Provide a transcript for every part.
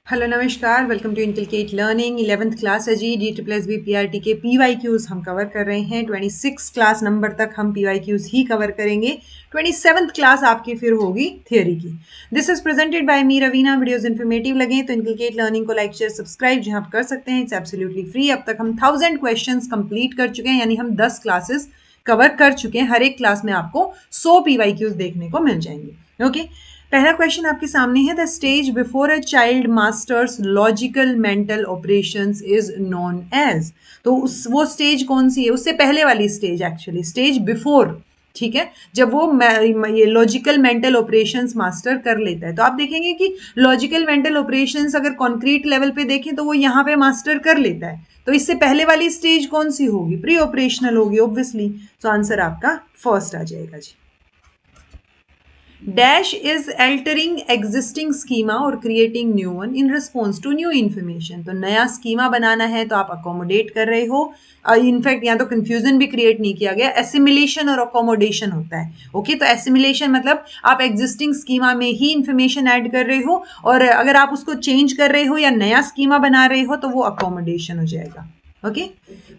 Hello नमस्कार, welcome to Inculcate Learning. 11th class है जी। DSSB PRT के PYQs हम कवर कर रहे हैं। 26 क्लास नंबर तक हम PYQs ही कवर करेंगे। 27th क्लास आपकी फिर होगी थियोरी की। This is presented by me Raveena. Videos informative लगे तो इनकलकेट लर्निंग को लाइक शेयर सब्सक्राइब जहां आप कर सकते हैं। It's absolutely free. अब तक हम 1000 क्वेश्चंस कंप्लीट कर चुके हैं, यानी हम 10 क्लासेस कवर कर चुके हैं। हर एक क्लास में आपको 100 PYQs देखने को मिल जाएंगे। ओके, पहला क्वेश्चन आपके सामने है। The stage before a child masters logical mental operations is known as. तो वो स्टेज कौन सी है? उससे पहले वाली स्टेज, एक्चुअली स्टेज बिफोर, ठीक है, जब वो ये लॉजिकल मेंटल ऑपरेशंस मास्टर कर लेता है। तो आप देखेंगे कि लॉजिकल मेंटल ऑपरेशंस अगर कॉन्क्रीट लेवल पे देखें तो वो यहाँ पे मास्टर कर लेता है। तो इससे पहले वाली स्टेज कौन सी होगी? प्री ऑपरेशनल होगी ऑब्वियसली। तो आंसर आपका फर्स्ट आ जाएगा जी। Dash is altering existing schema और creating new one in response to new information। तो नया स्कीमा बनाना है तो आप अकोमोडेट कर रहे हो। इनफैक्ट यहाँ तो कंफ्यूजन भी क्रिएट नहीं किया गया। एसिमिलेशन और अकोमोडेशन होता है। ओके, तो एसिमिलेशन मतलब आप एग्जिस्टिंग स्कीमा में ही इंफॉर्मेशन ऐड कर रहे हो, और अगर आप उसको चेंज कर रहे हो या नया स्कीमा बना रहे हो तो वो अकोमोडेशन हो जाएगा। Okay,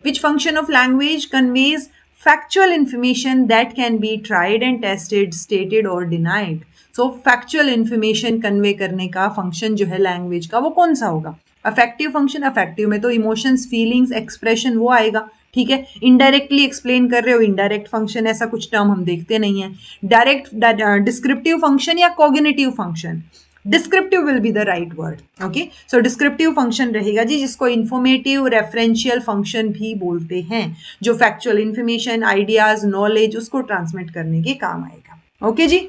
which function of language conveys factual information that can be tried and tested, stated or denied। so factual information convey करने का function जो है language का वो कौन सा होगा? affective function। affective में तो emotions, feelings, expression वो आएगा, ठीक है। इनडायरेक्टली एक्सप्लेन कर रहे हो, इनडायरेक्ट फंक्शन, ऐसा कुछ टर्म हम देखते नहीं है। डायरेक्ट डिस्क्रिप्टिव फंक्शन या cognitive function? Descriptive will be the right word. Okay, so descriptive function रहेगा जी, जिसको इंफॉर्मेटिव रेफरेंशियल फंक्शन भी बोलते हैं, जो फैक्चुअल इंफॉर्मेशन, आइडियाज, नॉलेज उसको ट्रांसमिट करने के काम आएगा। ओके जी।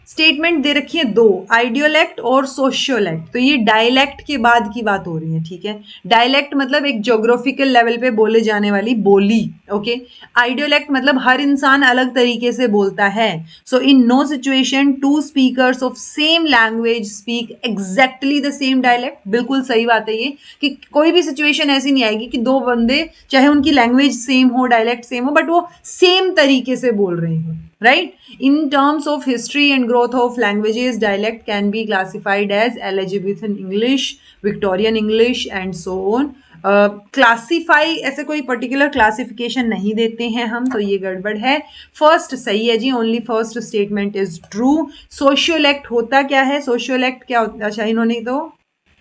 स्टेटमेंट दे रखी है दो, आइडियोलेक्ट और सोशियोलेक्ट। तो ये डायलेक्ट के बाद की बात हो रही है, ठीक है। डायलेक्ट मतलब एक ज्योग्राफिकल लेवल पे बोले जाने वाली बोली। ओके, आइडियोलेक्ट मतलब हर इंसान अलग तरीके से बोलता है। So in no situation two speakers of same language speak exactly the same dialect. बिल्कुल सही बात है ये, कि कोई भी सिचुएशन ऐसी नहीं आएगी कि दो बंदे चाहे उनकी लैंग्वेज सेम हो, डायलेक्ट सेम हो, बट वो सेम तरीके से बोल रहे हो, right? In terms of history and growth of languages, dialect can be classified as Elizabethan English, Victorian English and so on। Classify ऐसे कोई पर्टिकुलर क्लासिफिकेशन नहीं देते हैं हम, तो ये गड़बड़ है। फर्स्ट सही है जी, only first statement is true. Sociolect होता क्या है? सोशियोलेक्ट क्या होता है? अच्छा, इन्होंने तो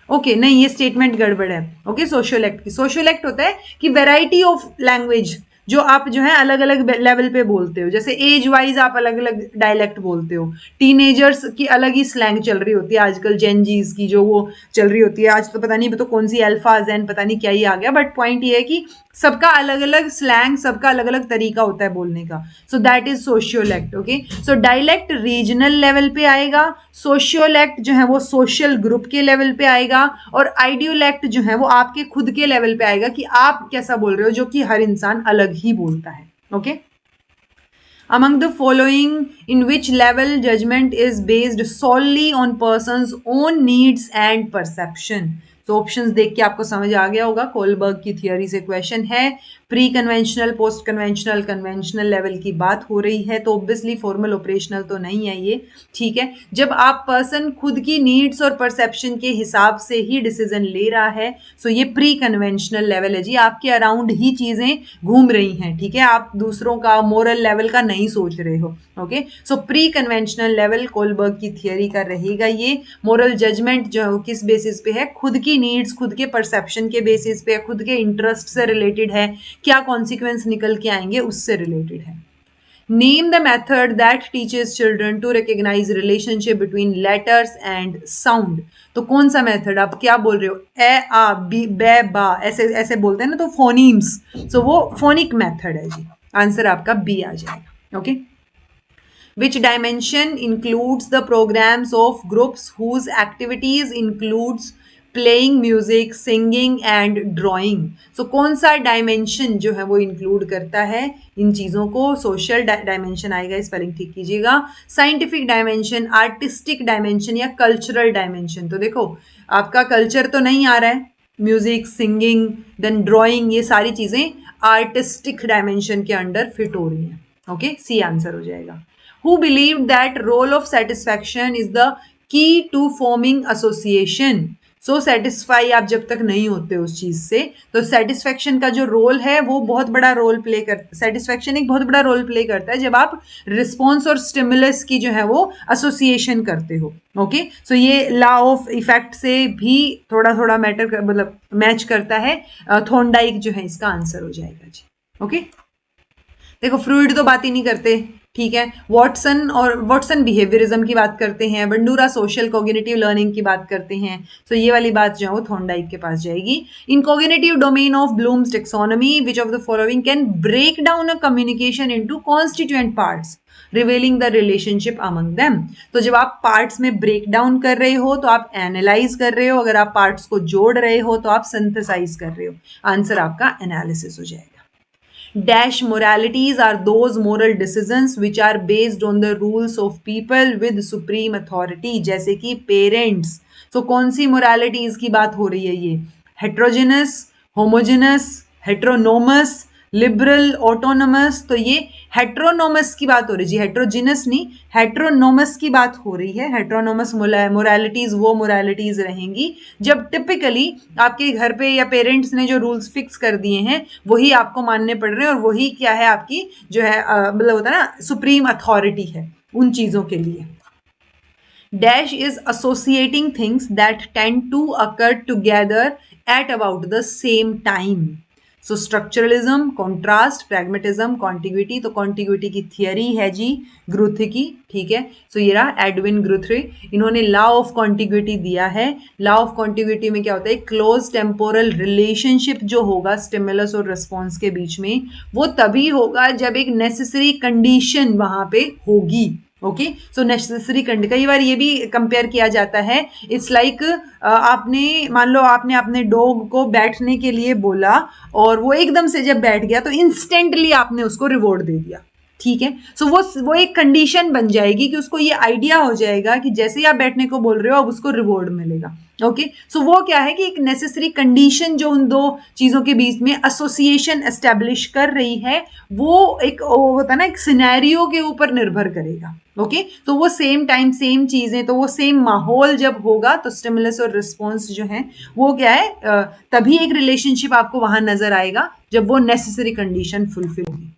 ओके नहीं, ये स्टेटमेंट गड़बड़ है। ओके, सोशियोलेक्ट की, सोशियोलेक्ट होता है कि वेराइटी ऑफ लैंग्वेज जो आप जो है अलग अलग लेवल पे बोलते हो। जैसे एज वाइज आप अलग अलग डायलेक्ट बोलते हो। टीनेजर्स की अलग ही स्लैंग चल रही होती है आजकल, जेनजीज की जो वो चल रही होती है आज, तो पता नहीं तो कौन सी अल्फा जैन पता नहीं क्या ही आ गया, बट पॉइंट ये है कि सबका अलग अलग स्लैंग, सबका अलग अलग तरीका होता है बोलने का। So that is sociolect. Okay, so dialect regional level पे आएगा, सोशियोलेक्ट जो है वो सोशल ग्रुप के लेवल पे आएगा, और आइडियोलेक्ट जो है वो आपके खुद के लेवल पे आएगा कि आप कैसा बोल रहे हो, जो कि हर इंसान अलग ही बोलता है। Okay, among the following in which level judgment is based solely on person's own needs and perception। तो ऑप्शंस देख के आपको समझ आ गया होगा, कोलबर्ग की थियोरी से क्वेश्चन है। Pre conventional, post conventional, conventional level की बात हो रही है, तो ऑब्वियसली फॉर्मल ऑपरेशनल तो नहीं है ये, ठीक है। जब आप पर्सन खुद की नीड्स और परसेप्शन के हिसाब से ही डिसीजन ले रहा है, सो ये प्री कन्वेंशनल लेवल है जी। आपके अराउंड ही चीजें घूम रही हैं, ठीक है, आप दूसरों का मोरल लेवल का नहीं सोच रहे हो। ओके, सो प्री कन्वेंशनल लेवल कोलबर्ग की थियोरी का रहेगा ये। मोरल जजमेंट जो किस बेसिस पे है? खुद की नीड्स, खुद के परसेप्शन के बेसिस पे, खुद के इंटरेस्ट से रिलेटेड है, क्या कॉन्सिक्वेंस निकल के आएंगे उससे रिलेटेड है। Name the method that teaches children to recognize relationship between letters and sound। तो कौन सा मेथड? आप क्या बोल रहे हो? ए आ बी बे बा ऐसे ऐसे बोलते हैं ना, तो फोनीम्स। सो वो फोनिक मेथड है जी। आंसर आपका बी आ जाएगा। Okay, which dimension includes the programs of groups whose activities includes playing music, singing and drawing. So कौन सा डायमेंशन जो है वो इंक्लूड करता है इन चीज़ों को? सोशल डायमेंशन आएगा, स्पेलिंग ठीक कीजिएगा। साइंटिफिक डायमेंशन, आर्टिस्टिक डायमेंशन या कल्चरल डायमेंशन? तो देखो, आपका कल्चर तो नहीं आ रहा है, म्यूजिक, सिंगिंग, देन ड्राइंग, ये सारी चीज़ें आर्टिस्टिक डायमेंशन के अंडर फिट हो रही हैं। ओके, सी आंसर हो जाएगा। Who believed that role of satisfaction is the key to forming association. So satisfy आप जब तक नहीं होते उस चीज से, तो सेटिस्फेक्शन का जो रोल है वो बहुत बड़ा रोल प्ले करता, सेटिस्फेक्शन एक बहुत बड़ा रोल प्ले करता है जब आप रिस्पॉन्स और स्टिमुलस की जो है वो एसोसिएशन करते हो। ओके, सो ये लॉ ऑफ इफेक्ट से भी थोड़ा थोड़ा मैटर मतलब मैच करता है। थॉर्नडाइक जो है इसका आंसर हो जाएगा जी। ओके, देखो फ्रूइड तो बात ही नहीं करते, ठीक है। वॉटसन बिहेवियरिज्म की बात करते हैं, बंडूरा सोशल कॉग्निटिव लर्निंग की बात करते हैं। तो ये वाली बात जो है वो थॉर्नडाइक के पास जाएगी। In cognitive domain of Bloom's taxonomy which of the following can break down a communication into constituent parts revealing the relationship among them. तो जब आप पार्ट्स में ब्रेक डाउन कर रहे हो तो आप एनालाइज कर रहे हो, अगर आप पार्ट्स को जोड़ रहे हो तो आप सिंथेसाइज कर रहे हो। आंसर आपका एनालिसिस हो जाएगा। Dash moralities are those moral decisions which are based on the rules of people with supreme authority, जैसे कि पेरेंट्स। तो कौन सी मोरालिटीज की बात हो रही है ये? Heterogenous, homogenous, heteronomous, liberal, autonomous. तो ये हेट्रोनोमस की बात हो रही है जी, हेट्रोजिनस नहीं, हेट्रोनोमस की बात हो रही है। हेट्रोनोमस मोरालिटीज वो मोरालिटीज रहेंगी जब टिपिकली आपके घर पे या पेरेंट्स ने जो रूल्स फिक्स कर दिए हैं वही आपको मानने पड़ रहे हैं, और वही क्या है आपकी जो है मतलब होता है ना सुप्रीम अथॉरिटी है उन चीजों के लिए। Dash is associating things that tend to occur together at about the same time. So structuralism, contrast, pragmatism, contiguity। तो contiguity की थियरी है जी ग्रुथ की, ठीक है। सो ये रहा एडविन ग्रुथरे, इन्होंने लॉ ऑफ कॉन्टिग्यूटी दिया है। लॉ ऑफ कॉन्टिग्यूटी में क्या होता है, क्लोज टेम्पोरल रिलेशनशिप जो होगा स्टिमुलस और रिस्पॉन्स के बीच में वो तभी होगा जब एक नेसेसरी कंडीशन वहां पे होगी। ओके, सो नेसेसरी कंडीशन, कई बार ये भी कंपेयर किया जाता है, इट्स लाइक आपने मान लो आपने अपने डॉग को बैठने के लिए बोला और वो एकदम से जब बैठ गया तो इंस्टेंटली आपने उसको रिवॉर्ड दे दिया, ठीक है। सो वो एक कंडीशन बन जाएगी कि उसको ये आइडिया हो जाएगा कि जैसे ही आप बैठने को बोल रहे हो अब उसको रिवॉर्ड मिलेगा। ओके, सो वो क्या है कि एक नेसेसरी कंडीशन जो उन दो चीजों के बीच में एसोसिएशन एस्टेब्लिश कर रही है वो एक होता है ना एक सिनेरियो के ऊपर निर्भर करेगा। ओके, तो वो सेम टाइम सेम चीजें, तो वो सेम माहौल जब होगा तो स्टिमुलस और रिस्पॉन्स जो है वो क्या है तभी एक रिलेशनशिप आपको वहां नजर आएगा जब वो नेसेसरी कंडीशन फुलफिल होगी।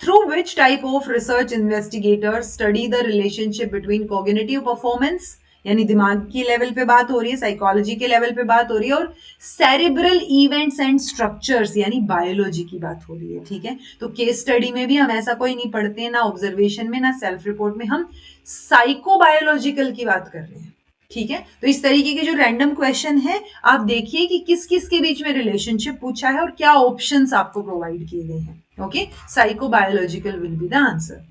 Through which type of research investigators study the relationship between cognitive performance, यानी दिमाग की लेवल पे बात हो रही है, साइकोलॉजी के लेवल पे बात हो रही है, और सेरिब्रल इवेंट्स एंड स्ट्रक्चर्स यानी बायोलॉजी की बात हो रही है, ठीक है। तो केस स्टडी में भी हम ऐसा कोई नहीं पढ़ते हैं, ना ऑब्जर्वेशन में ना सेल्फ रिपोर्ट में, हम साइकोबायोलॉजिकल की बात कर रहे हैं, ठीक है। तो इस तरीके के जो रैंडम क्वेश्चन है आप देखिए कि किस किस के बीच में रिलेशनशिप पूछा है और क्या ऑप्शंस आपको प्रोवाइड किए गए हैं। Okay, psychobiological will be the answer.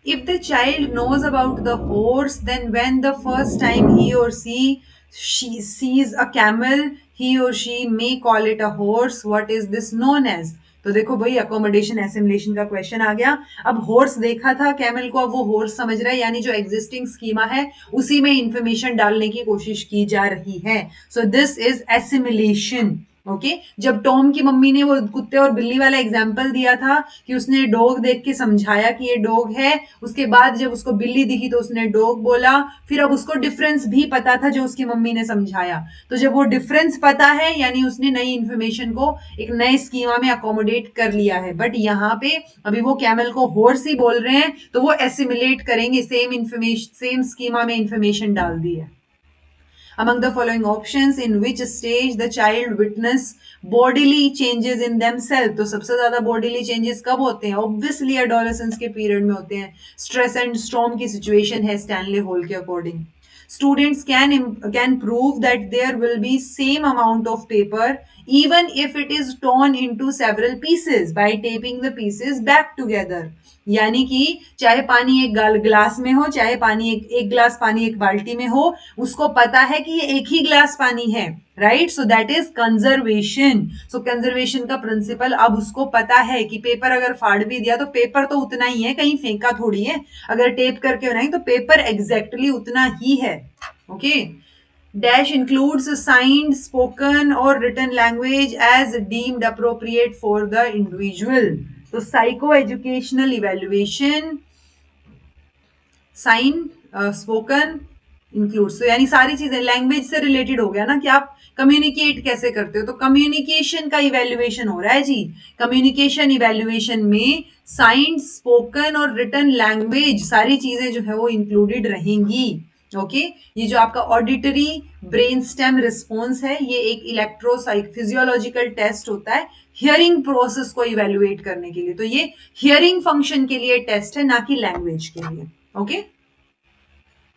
If the child knows about the horse, then when the first time he or she sees a camel, he or she may call it a horse. What is this known as? तो देखो भाई accommodation assimilation का question आ गया। अब horse देखा था camel को, अब वो हॉर्स समझ रहा है, यानी जो एग्जिस्टिंग स्कीमा है उसी में इंफॉर्मेशन डालने की कोशिश की जा रही है। So this is assimilation. Okay, जब टॉम की मम्मी ने वो कुत्ते और बिल्ली वाला एग्जाम्पल दिया था कि उसने डॉग देख के समझाया कि ये डॉग है, उसके बाद जब उसको बिल्ली दिखी तो उसने डॉग बोला, फिर अब उसको डिफरेंस भी पता था जो उसकी मम्मी ने समझाया। तो जब वो डिफरेंस पता है यानी उसने नई इंफॉर्मेशन को एक नए स्कीमा में अकोमोडेट कर लिया है। बट यहाँ पे अभी वो कैमल को हॉर्स ही बोल रहे हैं तो वो एसिमुलेट करेंगे, सेम इंफॉर्मेशन सेम स्कीमा में इंफॉर्मेशन डाल दी है। Among the following options, in which stage the child witness bodily changes in themselves? तो सबसे ज्यादा bodily changes कब होते हैं? Obviously adolescence के period में होते हैं। Stress and storm की situation है Stanley Hall के according. Students can prove that there will be same amount of paper even if it is torn into several pieces by taping the pieces back together. यानी कि चाहे पानी एक गिलास में हो, चाहे पानी एक गिलास पानी एक बाल्टी में हो, उसको पता है कि ये एक ही गिलास पानी है, right. So that is conservation. So conservation का प्रिंसिपल, अब उसको पता है कि पेपर अगर फाड़ भी दिया तो पेपर तो उतना ही है, कहीं फेंका थोड़ी है। अगर टेप करके बनाई तो पेपर एग्जैक्टली उतना ही है। Okay, Dash includes signed, spoken or written language as deemed appropriate for the individual. तो psycho educational evaluation, sign, spoken, includes, तो यानी सारी चीजें लैंग्वेज से रिलेटेड हो गया ना कि आप कम्युनिकेट कैसे करते हो, तो कम्युनिकेशन का इवेल्युएशन हो रहा है जी। कम्युनिकेशन इवेल्युएशन में साइंस, स्पोकन और रिटन लैंग्वेज सारी चीजें जो है वो इंक्लूडेड रहेंगी। ओके ये जो आपका ऑडिटरी ब्रेन स्टेम रिस्पॉन्स है, ये एक इलेक्ट्रोसाइक फिजियोलॉजिकल टेस्ट होता है हियरिंग प्रोसेस को इवेल्युएट करने के लिए, तो ये हियरिंग फंक्शन के लिए टेस्ट है, ना कि लैंग्वेज के लिए। Okay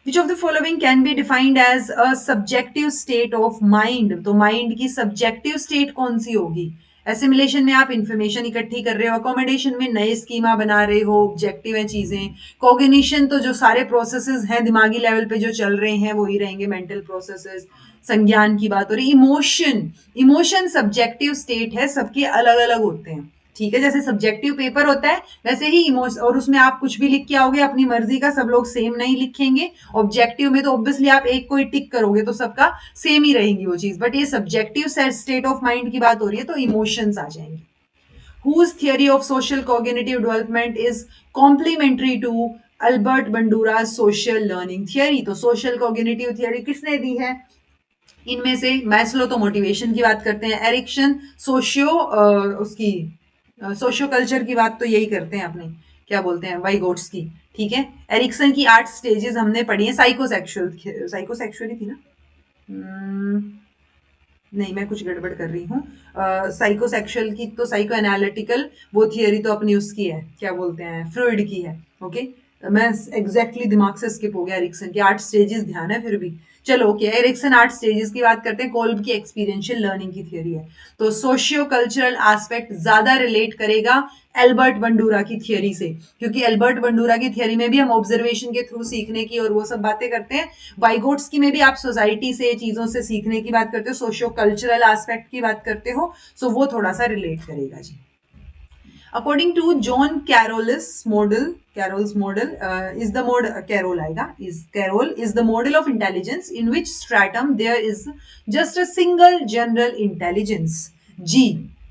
Which of the following can be defined as a subjective state of mind? तो माइंड की सब्जेक्टिव स्टेट कौन सी होगी? एसिमिलेशन में आप इंफॉर्मेशन इकट्ठी कर रहे हो, अकोमोडेशन में नए स्कीमा बना रहे हो, ऑब्जेक्टिव है चीजें, कॉग्निशन तो जो सारे प्रोसेसेस हैं दिमागी लेवल पे जो चल रहे हैं वो ही रहेंगे, मेंटल प्रोसेसेस, संज्ञान की बात हो रही, इमोशन, इमोशन सब्जेक्टिव स्टेट है, सबके अलग अलग होते हैं, ठीक है। जैसे सब्जेक्टिव पेपर होता है वैसे ही इमोशन, और उसमें आप कुछ भी लिख के आओगे अपनी मर्जी का, सब लोग सेम नहीं लिखेंगे। ऑब्जेक्टिव में तो ऑब्वियसली आप एक कोई टिक करोगे तो सबका सेम ही रहेगी वो चीज, बट ये सब्जेक्टिव स्टेट ऑफ माइंड की बात हो रही है तो इमोशंस आ जाएंगे। Whose theory of social cognitive development is complementary to Albert Bandura social learning theory? तो सोशल कॉग्निटिव थियरी किसने दी है? इनमें से मैस्लो तो मोटिवेशन की बात करते हैं, एरिक्सन सोशियो उसकी सोशियो कल्चर की बात तो यही करते हैं अपने, क्या बोलते हैं, वाइगोट्स की, ठीक है। एरिक्सन की 8 स्टेजेस हमने पढ़ी है, साइकोसेक्सुअल, साइकोसेक्सुअल ही थी ना? नहीं मैं कुछ गड़बड़ कर रही हूँ। साइकोसेक्सुअल की तो साइको एनालिटिकल वो थियरी तो अपनी उसकी है, क्या बोलते हैं, फ्रूइड की है। ओके मैं एग्जैक्टली दिमाग से स्किप हो गया, एरिक्सन के 8 स्टेजेस ध्यान है फिर भी। चलो ओके एरिक्सन 8 स्टेजेस की बात करते हैं, कोल्ब की एक्सपीरियंशियल लर्निंग की थियरी है, तो सोशियो कल्चरल एस्पेक्ट ज्यादा रिलेट करेगा एल्बर्ट बंडूरा की थियरी से, क्योंकि एल्बर्ट बंडूरा की थियरी में भी हम ऑब्जर्वेशन के थ्रू सीखने की और वो सब बातें करते हैं, वाइगोट्स की में भी आप सोसाइटी से चीजों से सीखने की बात करते हो, सोशियो कल्चरल एस्पेक्ट की बात करते हो, सो वो थोड़ा सा रिलेट करेगा जी। According to John Carroll's model is the model Carroll आएगा is Carroll is the model of intelligence in which stratum there is just a single general intelligence G।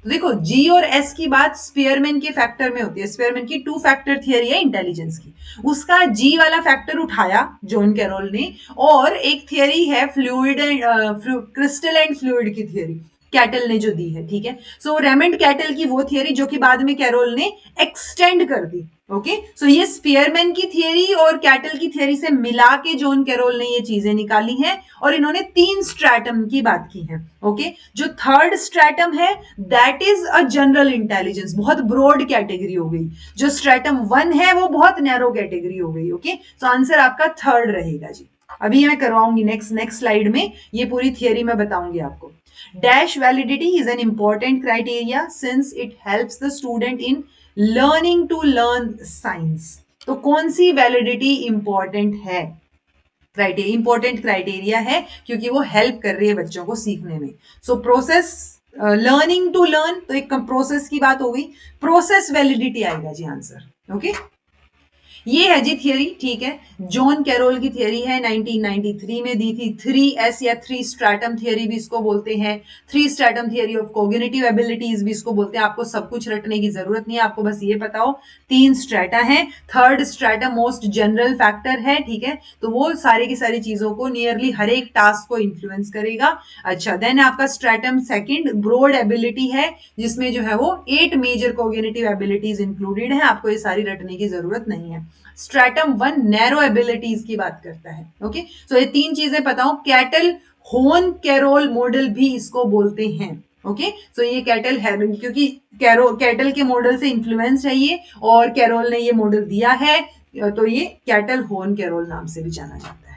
तो देखो G और S की बात स्पेयरमैन के factor में होती है, स्पेयरमैन की 2 फैक्टर थियरी है इंटेलिजेंस की, उसका G वाला फैक्टर उठाया जॉन कैरोल ने, और एक थियरी है fluid and crystal and fluid की थियरी कैटल ने जो दी है, ठीक है। सो रेमंड कैटल की वो थियरी जो कि बाद में कैरोल ने एक्सटेंड कर दी। ओके सो ये स्पीयरमैन की थियरी और कैटल की थियरी से मिला के जॉन कैरोल ने ये चीजें निकाली हैं, और इन्होंने 3 स्ट्रैटम की बात की है। ओके जो थर्ड स्ट्रैटम है that is a general intelligence, बहुत ब्रॉड कैटेगरी हो गई, जो स्ट्रैटम 1 है वो बहुत नैरो कैटेगरी हो गई। ओके सो आंसर आपका थर्ड रहेगा जी। अभी मैं करवाऊंगी नेक्स्ट स्लाइड में ये पूरी थियरी मैं बताऊंगी आपको। Dash validity is an important criteria since it helps the student in learning to learn science। तो कौन सी वैलिडिटी इंपॉर्टेंट है? क्राइटेरिया इंपॉर्टेंट क्राइटेरिया है क्योंकि वो हेल्प कर रही है बच्चों को सीखने में। So process learning to learn, तो एक प्रोसेस की बात हो गई, प्रोसेस वैलिडिटी आएगा जी आंसर। ओके ये है जी थियरी, ठीक है। जॉन कैरोल की थियरी है 1993 में दी थी, 3S या 3 स्ट्रैटम थियरी भी इसको बोलते हैं, 3 stratum theory of cognitive abilities भी इसको बोलते हैं। आपको सब कुछ रटने की जरूरत नहीं है, आपको बस ये पता हो 3 स्ट्रैटा है, third stratum most general factor है, ठीक है, तो वो सारी की सारी चीजों को नियरली हर एक टास्क को इन्फ्लुएंस करेगा। अच्छा देन आपका स्ट्रैटम सेकंड ब्रॉड एबिलिटी है, जिसमें जो है वो 8 मेजर कॉग्निटिव एबिलिटीज इंक्लूडेड है, आपको ये सारी रटने की जरूरत नहीं है। स्ट्रैटम 1 नैरो एबिलिटीज की बात करता है। ओके सो ये 3 चीजें पता हो, कैटल होन कैरोल मॉडल भी इसको बोलते हैं। ओके सो ये कैटल है क्योंकि कैटल के मॉडल से इन्फ्लुएंस है ये, और कैरोल ने ये मॉडल दिया है, तो ये कैटल होन कैरोल नाम से भी जाना जाता है।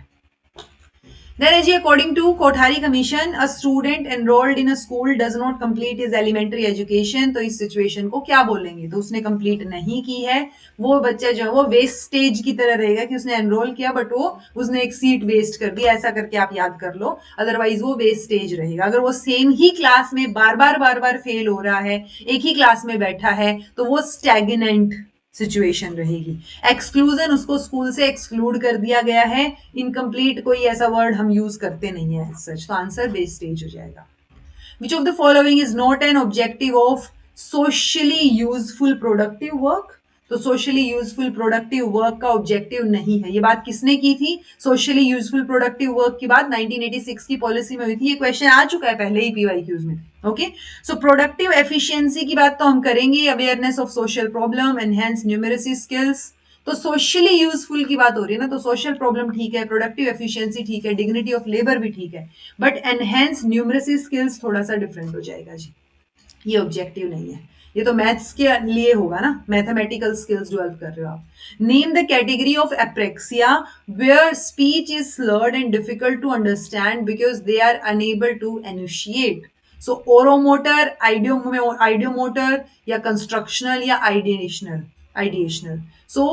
Then जी according to Kothari commission a student enrolled in a school does not complete his elementary education, तो इस सिचुएशन को क्या बोलेंगे? तो उसने कंप्लीट नहीं की है, वो बच्चा जो है वो वेस्टेज की तरह रहेगा कि उसने एनरोल किया बट वो उसने एक सीट वेस्ट कर दी, ऐसा करके आप याद कर लो, अदरवाइज वो वेस्टेज रहेगा। अगर वो सेम ही क्लास में बार बार फेल हो रहा है, एक ही क्लास में बैठा है, तो वो स्टैग्नेंट सिचुएशन रहेगी। एक्सक्लूजन, उसको स्कूल से एक्सक्लूड कर दिया गया है, इनकम्प्लीट कोई ऐसा वर्ड हम यूज करते नहीं है सच, तो आंसर वेस्टेज हो जाएगा। विच of the following is not an objective of socially useful productive work? तो सोशली यूजफुल प्रोडक्टिव वर्क का ऑब्जेक्टिव नहीं है। ये बात किसने की थी? सोशली यूजफुल प्रोडक्टिव वर्क की बात 1986 की पॉलिसी में हुई थी। ये क्वेश्चन आ चुका है पहले ही पीवाईक्यूज में। ओके, सो प्रोडक्टिव एफिशिएंसी की बात तो हम करेंगे, awareness of social problem, enhance numeracy skills. तो सोशली यूजफुल की बात हो रही है ना, तो सोशल प्रॉब्लम ठीक है, प्रोडक्टिव एफिशिएंसी ठीक है, डिग्निटी ऑफ लेबर भी ठीक है, बट एनहेंस न्यूमेरेसी स्किल्स थोड़ा सा डिफरेंट हो जाएगा जी। ये ऑब्जेक्टिव नहीं है, ये तो मैथ्स के लिए होगा ना, मैथमेटिकल स्किल्स डेवलप कर रहे हो आप। Name the category of apraxia where speech is slurred and difficult to understand because they are unable to enunciate. So oromotor, ideomotor, या कंस्ट्रक्शनल, या आइडिएशनल। सो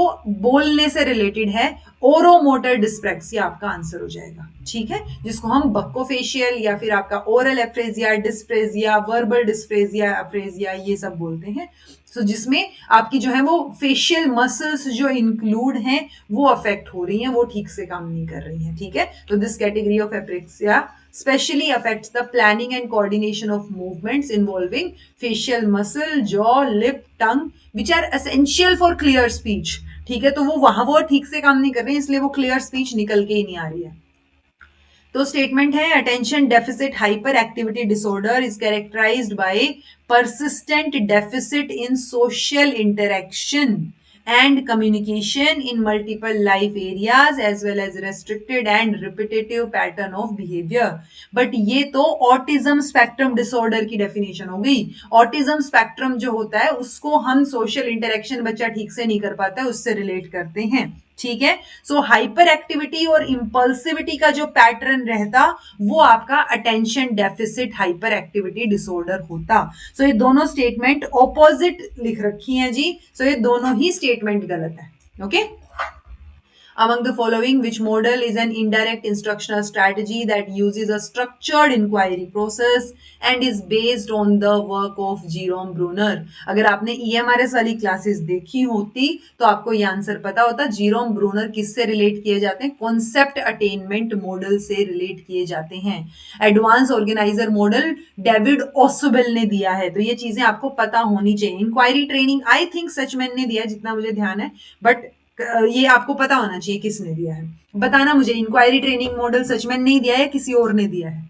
बोलने से रिलेटेड है, ओरोमोटर डिस्प्रेक्सिया आपका आंसर हो जाएगा। ठीक है, जिसको हम बक्कोफेशियल या फिर आपका ओरल एफ्रेजिया, डिस्प्रेजिया, वर्बल डिस्प्रेजिया, अफ्रेजिया, ये सब बोलते हैं। तो जिसमें आपकी जो है वो फेशियल मसल्स जो इंक्लूड हैं वो अफेक्ट हो रही हैं, वो ठीक से काम नहीं कर रही हैं। ठीक है, तो this category of apraxia specially affects the planning and coordination of movements involving facial muscle, jaw, lip, tongue, which are essential for clear speech. ठीक है, तो वो ठीक से काम नहीं कर रहे हैं, इसलिए वो क्लियर स्पीच निकल के ही नहीं आ रही है। तो स्टेटमेंट है, attention deficit hyperactivity disorder is characterised by persistent deficit in social interaction and communication in multiple life areas as well as restricted and repetitive pattern of behavior. But ये तो autism spectrum disorder की definition हो गई। Autism spectrum जो होता है उसको हम सोशल इंटरेक्शन बच्चा ठीक से नहीं कर पाता है उससे रिलेट करते हैं। ठीक है, सो हाइपर एक्टिविटी और इंपल्सिविटी का जो पैटर्न रहता वो आपका attention deficit hyperactivity disorder होता। सो ये दोनों स्टेटमेंट ऑपोजिट लिख रखी हैं जी। सो ये दोनों ही स्टेटमेंट गलत है। Okay, among the following which model is an indirect instructional strategy that uses a structured inquiry process and is based on the work of Jerome Bruner? अगर आपने EMRS वाली क्लासेस देखी होती तो आपको ये आंसर पता होता। जीरोम ब्रूनर किससे रिलेट किए जाते हैं? कॉन्सेप्ट अटेनमेंट मॉडल से रिलेट किए जाते हैं। एडवांस ऑर्गेनाइजर मॉडल डेविड ओसबेल ने दिया है, तो ये चीजें आपको पता होनी चाहिए। इंक्वायरी ट्रेनिंग आई थिंक सचमैन ने दिया जितना मुझे ध्यान है, बट ये आपको पता होना चाहिए किसने दिया है। बताना मुझे, इंक्वायरी ट्रेनिंग मॉडल सचमैन नहीं दिया है, किसी और ने दिया है।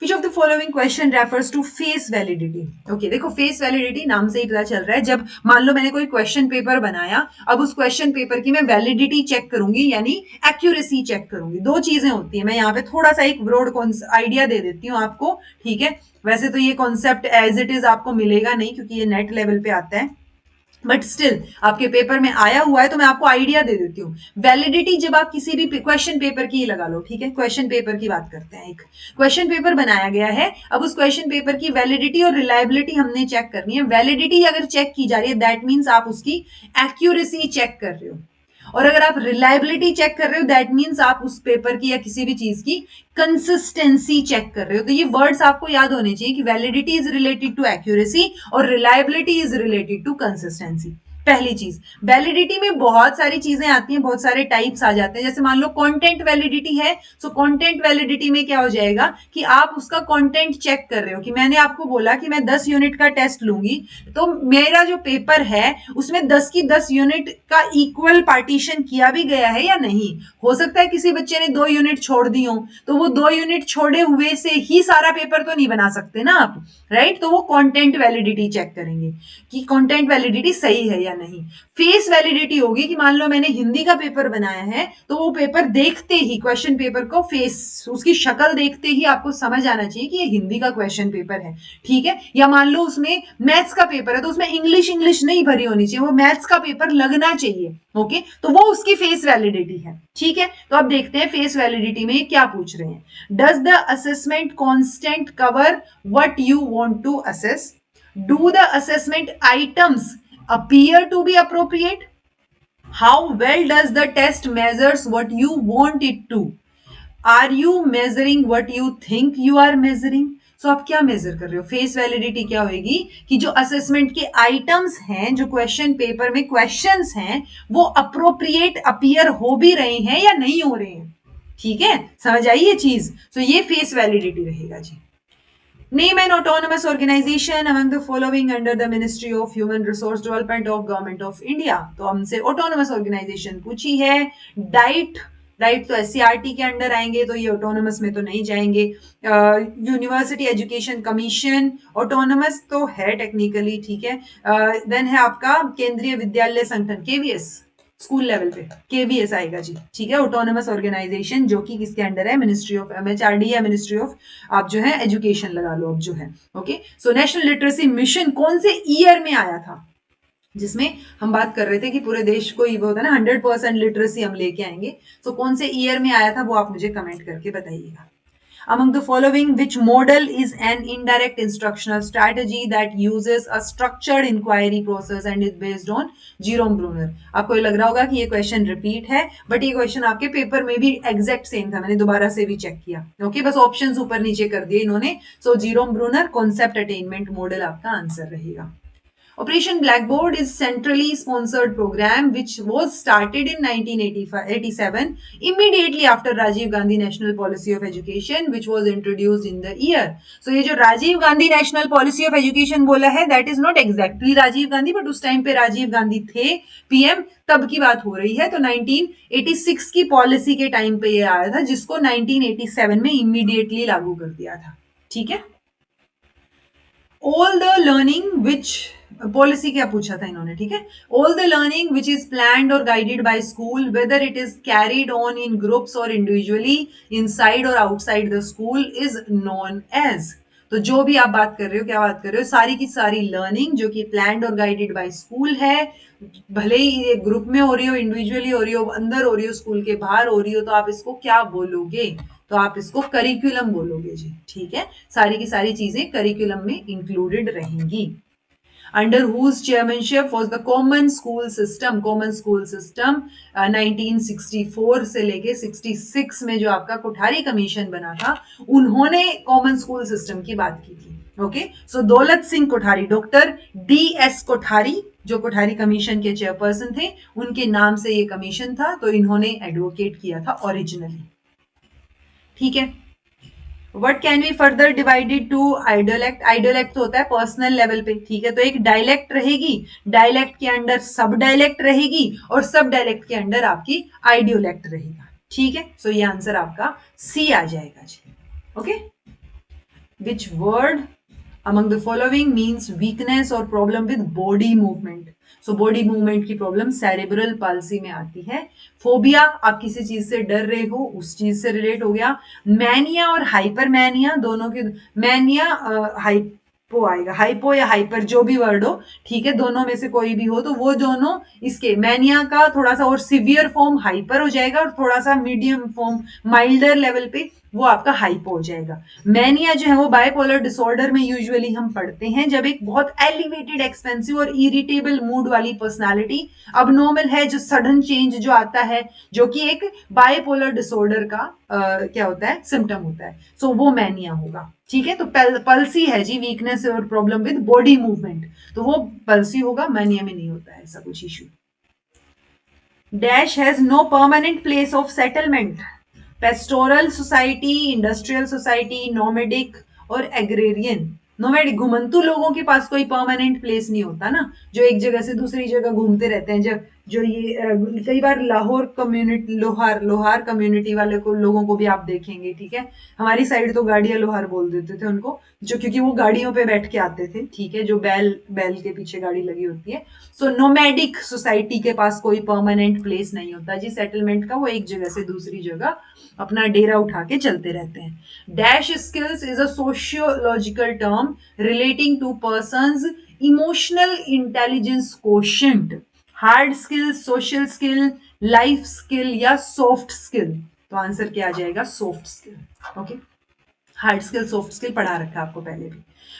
Which of the following question refers to face validity? Okay, देखो face validity नाम से ही पता चल रहा है, जब मान लो मैंने कोई क्वेश्चन पेपर बनाया, अब उस क्वेश्चन पेपर की मैं वैलिडिटी चेक करूंगी यानी एक्यूरेसी चेक करूंगी। दो चीजें होती है, मैं यहाँ पे थोड़ा सा एक ब्रॉड आइडिया दे देती हूँ आपको। ठीक है, वैसे तो ये कॉन्सेप्ट एज इट इज आपको मिलेगा नहीं क्योंकि ये नेट लेवल पे आता है, बट स्टिल आपके पेपर में आया हुआ है तो मैं आपको आइडिया दे देती हूँ। वैलिडिटी जब आप किसी भी क्वेश्चन पेपर की लगा लो, ठीक है, क्वेश्चन पेपर की बात करते हैं। एक क्वेश्चन पेपर बनाया गया है, अब उस क्वेश्चन पेपर की वैलिडिटी और रिलायबिलिटी हमने चेक करनी है। वैलिडिटी अगर चेक की जा रही है दैट मीन्स आप उसकी एक्यूरेसी चेक कर रहे हो, और अगर आप रिलायबिलिटी चेक कर रहे हो दैट मीन्स आप उस पेपर की या किसी भी चीज की कंसिस्टेंसी चेक कर रहे हो। तो ये वर्ड्स आपको याद होने चाहिए कि validity is related to accuracy और reliability is related to consistency. पहली चीज, वैलिडिटी में बहुत सारी चीजें आती हैं, बहुत सारे टाइप्स आ जाते हैं। जैसे मान लो कंटेंट वैलिडिटी है, सो कंटेंट वैलिडिटी में क्या हो जाएगा कि आप उसका कंटेंट चेक कर रहे हो कि मैंने आपको बोला कि मैं 10 यूनिट का टेस्ट लूंगी, तो मेरा जो पेपर है उसमें 10 की 10 यूनिट का इक्वल पार्टीशन किया भी गया है या नहीं। हो सकता है किसी बच्चे ने 2 यूनिट छोड़ दी हो, तो वो 2 यूनिट छोड़े हुए से ही सारा पेपर तो नहीं बना सकते ना आप, राइट। तो वो कंटेंट वैलिडिटी चेक करेंगे कि कंटेंट वैलिडिटी सही है या नहीं। फेस वैलिडिटी होगी कि मान लो मैंने हिंदी का पेपर बनाया है, तो वो पेपर देखते ही, क्वेश्चन पेपर को फेस, उसकी शक्ल देखते ही आपको समझ आना चाहिए कि ये हिंदी का क्वेश्चन पेपर है। ठीक है, या मान लो उसमें मैथ्स का पेपर है तो उसमें इंग्लिश नहीं भरी होनी चाहिए, वो मैथ्स का पेपर लगना चाहिए। ओके, तो वो उसकी फेस वैलिडिटी है। ठीक है, तो अब देखते हैं फेस वैलिडिटी में क्या पूछ रहे हैं। Does the assessment constant cover what you want to assess? Do the assessment items appear to be appropriate? How well does the test measures what you want it to? Are you measuring what you think you are measuring? So आप क्या major कर रहे हो? Face validity क्या होगी कि जो assessment के आइटम्स हैं, जो क्वेश्चन पेपर में क्वेश्चंस हैं, वो अप्रोप्रिएट अपीयर हो भी रहे हैं या नहीं हो रहे हैं। ठीक है, समझ आई ये चीज? तो ये फेस वैलिडिटी रहेगा जी। Name an autonomous organization among the following under the Ministry of Human Resource Development of Government of India. तो हमसे autonomous organization पूछी है. डाइट, डाइट तो एससीईआरटी के अंडर आएंगे, तो ये ऑटोनोमस में तो नहीं जाएंगे. यूनिवर्सिटी एजुकेशन कमीशन ऑटोनोमस तो है टेक्निकली, ठीक है. देन है आपका केंद्रीय विद्यालय संगठन केवीएस, स्कूल लेवल पे केवीएस आएगा जी, ठीक है. ऑटोनोमस ऑर्गेनाइजेशन जो कि किसके अंडर है, मिनिस्ट्री ऑफ एमएचआरडी या मिनिस्ट्री ऑफ आप जो है एजुकेशन लगा लो अब जो है. Okay, so national literacy mission कौन से ईयर में आया था, जिसमें हम बात कर रहे थे कि पूरे देश को ये होता है ना 100% लिटरेसी हम लेके आएंगे. तो कौन से ईयर में आया था वो आप मुझे कमेंट करके बताइएगा. Among the following, which model is an indirect instructional strategy that uses a structured inquiry process and is based on Jerome Bruner? आपको ये लग रहा होगा कि ये क्वेश्चन रिपीट है, बट ये क्वेश्चन आपके पेपर में भी एग्जैक्ट सेम था, मैंने दोबारा से भी चेक किया. ओके, बस ऑप्शंस ऊपर नीचे कर दिए इन्होंने. So Jerome Bruner concept attainment model आपका आंसर रहेगा. Operation Blackboard is centrally sponsored program which was started in 1987 immediately after Rajiv Gandhi National Policy of Education which was introduced in the year. So ये जो Rajiv Gandhi National Policy of Education बोला है that is not exactly Rajiv Gandhi, but उस time पे राजीव गांधी थे PM, तब की बात हो रही है. तो 1986 की पॉलिसी के टाइम पे ये आया था, जिसको 1987 में इमीडिएटली लागू कर दिया था. ठीक है. All the learning which policy क्या पूछा था इन्होंने, ठीक है. All the learning which is planned और guided by school whether it is carried on in groups और इंडिविजुअली इनसाइड और outside the school is known as. तो जो भी आप बात कर रहे हो, क्या बात कर रहे हो, सारी की सारी लर्निंग जो कि प्लान्ड और गाइडेड बाय स्कूल है, भले ही ये ग्रुप में हो रही हो, इंडिविजुअली हो रही हो, अंदर हो रही हो, स्कूल के बाहर हो रही हो, तो आप इसको क्या बोलोगे, तो आप इसको करिकुलम बोलोगे जी. ठीक है, सारी की सारी चीजें करिकुलम में इंक्लूडेड रहेंगी. Under whose chairmanship was the common school system. Common school system 1964 से लेके 66 में जो आपका कोठारी कमीशन बना था, उन्होंने कॉमन स्कूल सिस्टम की बात की थी. ओके, सो दौलत सिंह कोठारी, डॉक्टर DS कोठारी जो कोठारी कमीशन के चेयरपर्सन थे, उनके नाम से ये कमीशन था, तो इन्होंने एडवोकेट किया था ओरिजिनली. ठीक है. What can be further divided to idiolect. Idiolect तो होता है पर्सनल लेवल पे, ठीक है. तो एक डायलेक्ट रहेगी, डायलेक्ट के अंडर सब डायलेक्ट रहेगी, और सब डायलेक्ट के अंडर आपकी आइडियोलेक्ट रहेगा. ठीक है. सो ये आंसर आपका सी आ जाएगा जी. Okay. Which word among the following means weakness or problem with body movement. So body movement की प्रॉब्लम सेरेब्रल पाल्सी में आती है. फोबिया, आप किसी चीज से डर रहे हो, उस चीज से रिलेट हो गया. मैनिया और हाइपर मैनिया, दोनों के मैनिया हाइपो आएगा, हाइपो या हाइपर जो भी वर्ड हो, ठीक है, दोनों में से कोई भी हो, तो वो दोनों इसके मैनिया का थोड़ा सा और सिवियर फॉर्म हाइपर हो जाएगा, और थोड़ा सा मीडियम फॉर्म माइल्डर लेवल पे वो आपका हाइपो हो जाएगा. मैनिया जो है वो बाइपोलर डिसऑर्डर में यूजुअली हम पढ़ते हैं जब एक बहुत एलिवेटेड एक्सपेंसिव और इरिटेबल मूड वाली पर्सनालिटी अबनॉर्मल है, जो सडन चेंज जो आता है, जो कि एक बाइपोलर डिसऑर्डर का क्या होता है, सिम्टम होता है. सो वो मैनिया होगा. ठीक है. तो पल्सी है जी, वीकनेस और प्रॉब्लम विद बॉडी मूवमेंट, तो वो पल्सी होगा, मैनिया में नहीं होता है ऐसा कुछ issue. Dash has no permanent place of settlement. Pastoral society, industrial society, nomadic और एग्रेरियन. नोमेडिक घुमंतु लोगों के पास कोई परमानेंट प्लेस नहीं होता ना, जो एक जगह से दूसरी जगह घूमते रहते हैं. जब जो ये कई बार लाहौर कम्युनिटी, लोहार कम्युनिटी वाले को लोगों को भी आप देखेंगे. ठीक है. हमारी साइड तो गाड़ियां लोहार बोल देते थे उनको, जो क्योंकि वो गाड़ियों पे बैठ के आते थे. ठीक है. जो बैल के पीछे गाड़ी लगी होती है. सो नोमैडिक सोसाइटी के पास कोई परमानेंट प्लेस नहीं होता जी सेटलमेंट का, वो एक जगह से दूसरी जगह अपना डेरा उठा के चलते रहते हैं. Dash skills is a sociological term relating to person's emotional intelligence quotient. Hard skill, social skill, life skill या सॉफ्ट स्किल. तो आंसर क्या आ जाएगा, soft skill. Okay. Hard skill, soft skill पढ़ा रखा आपको पहले भी.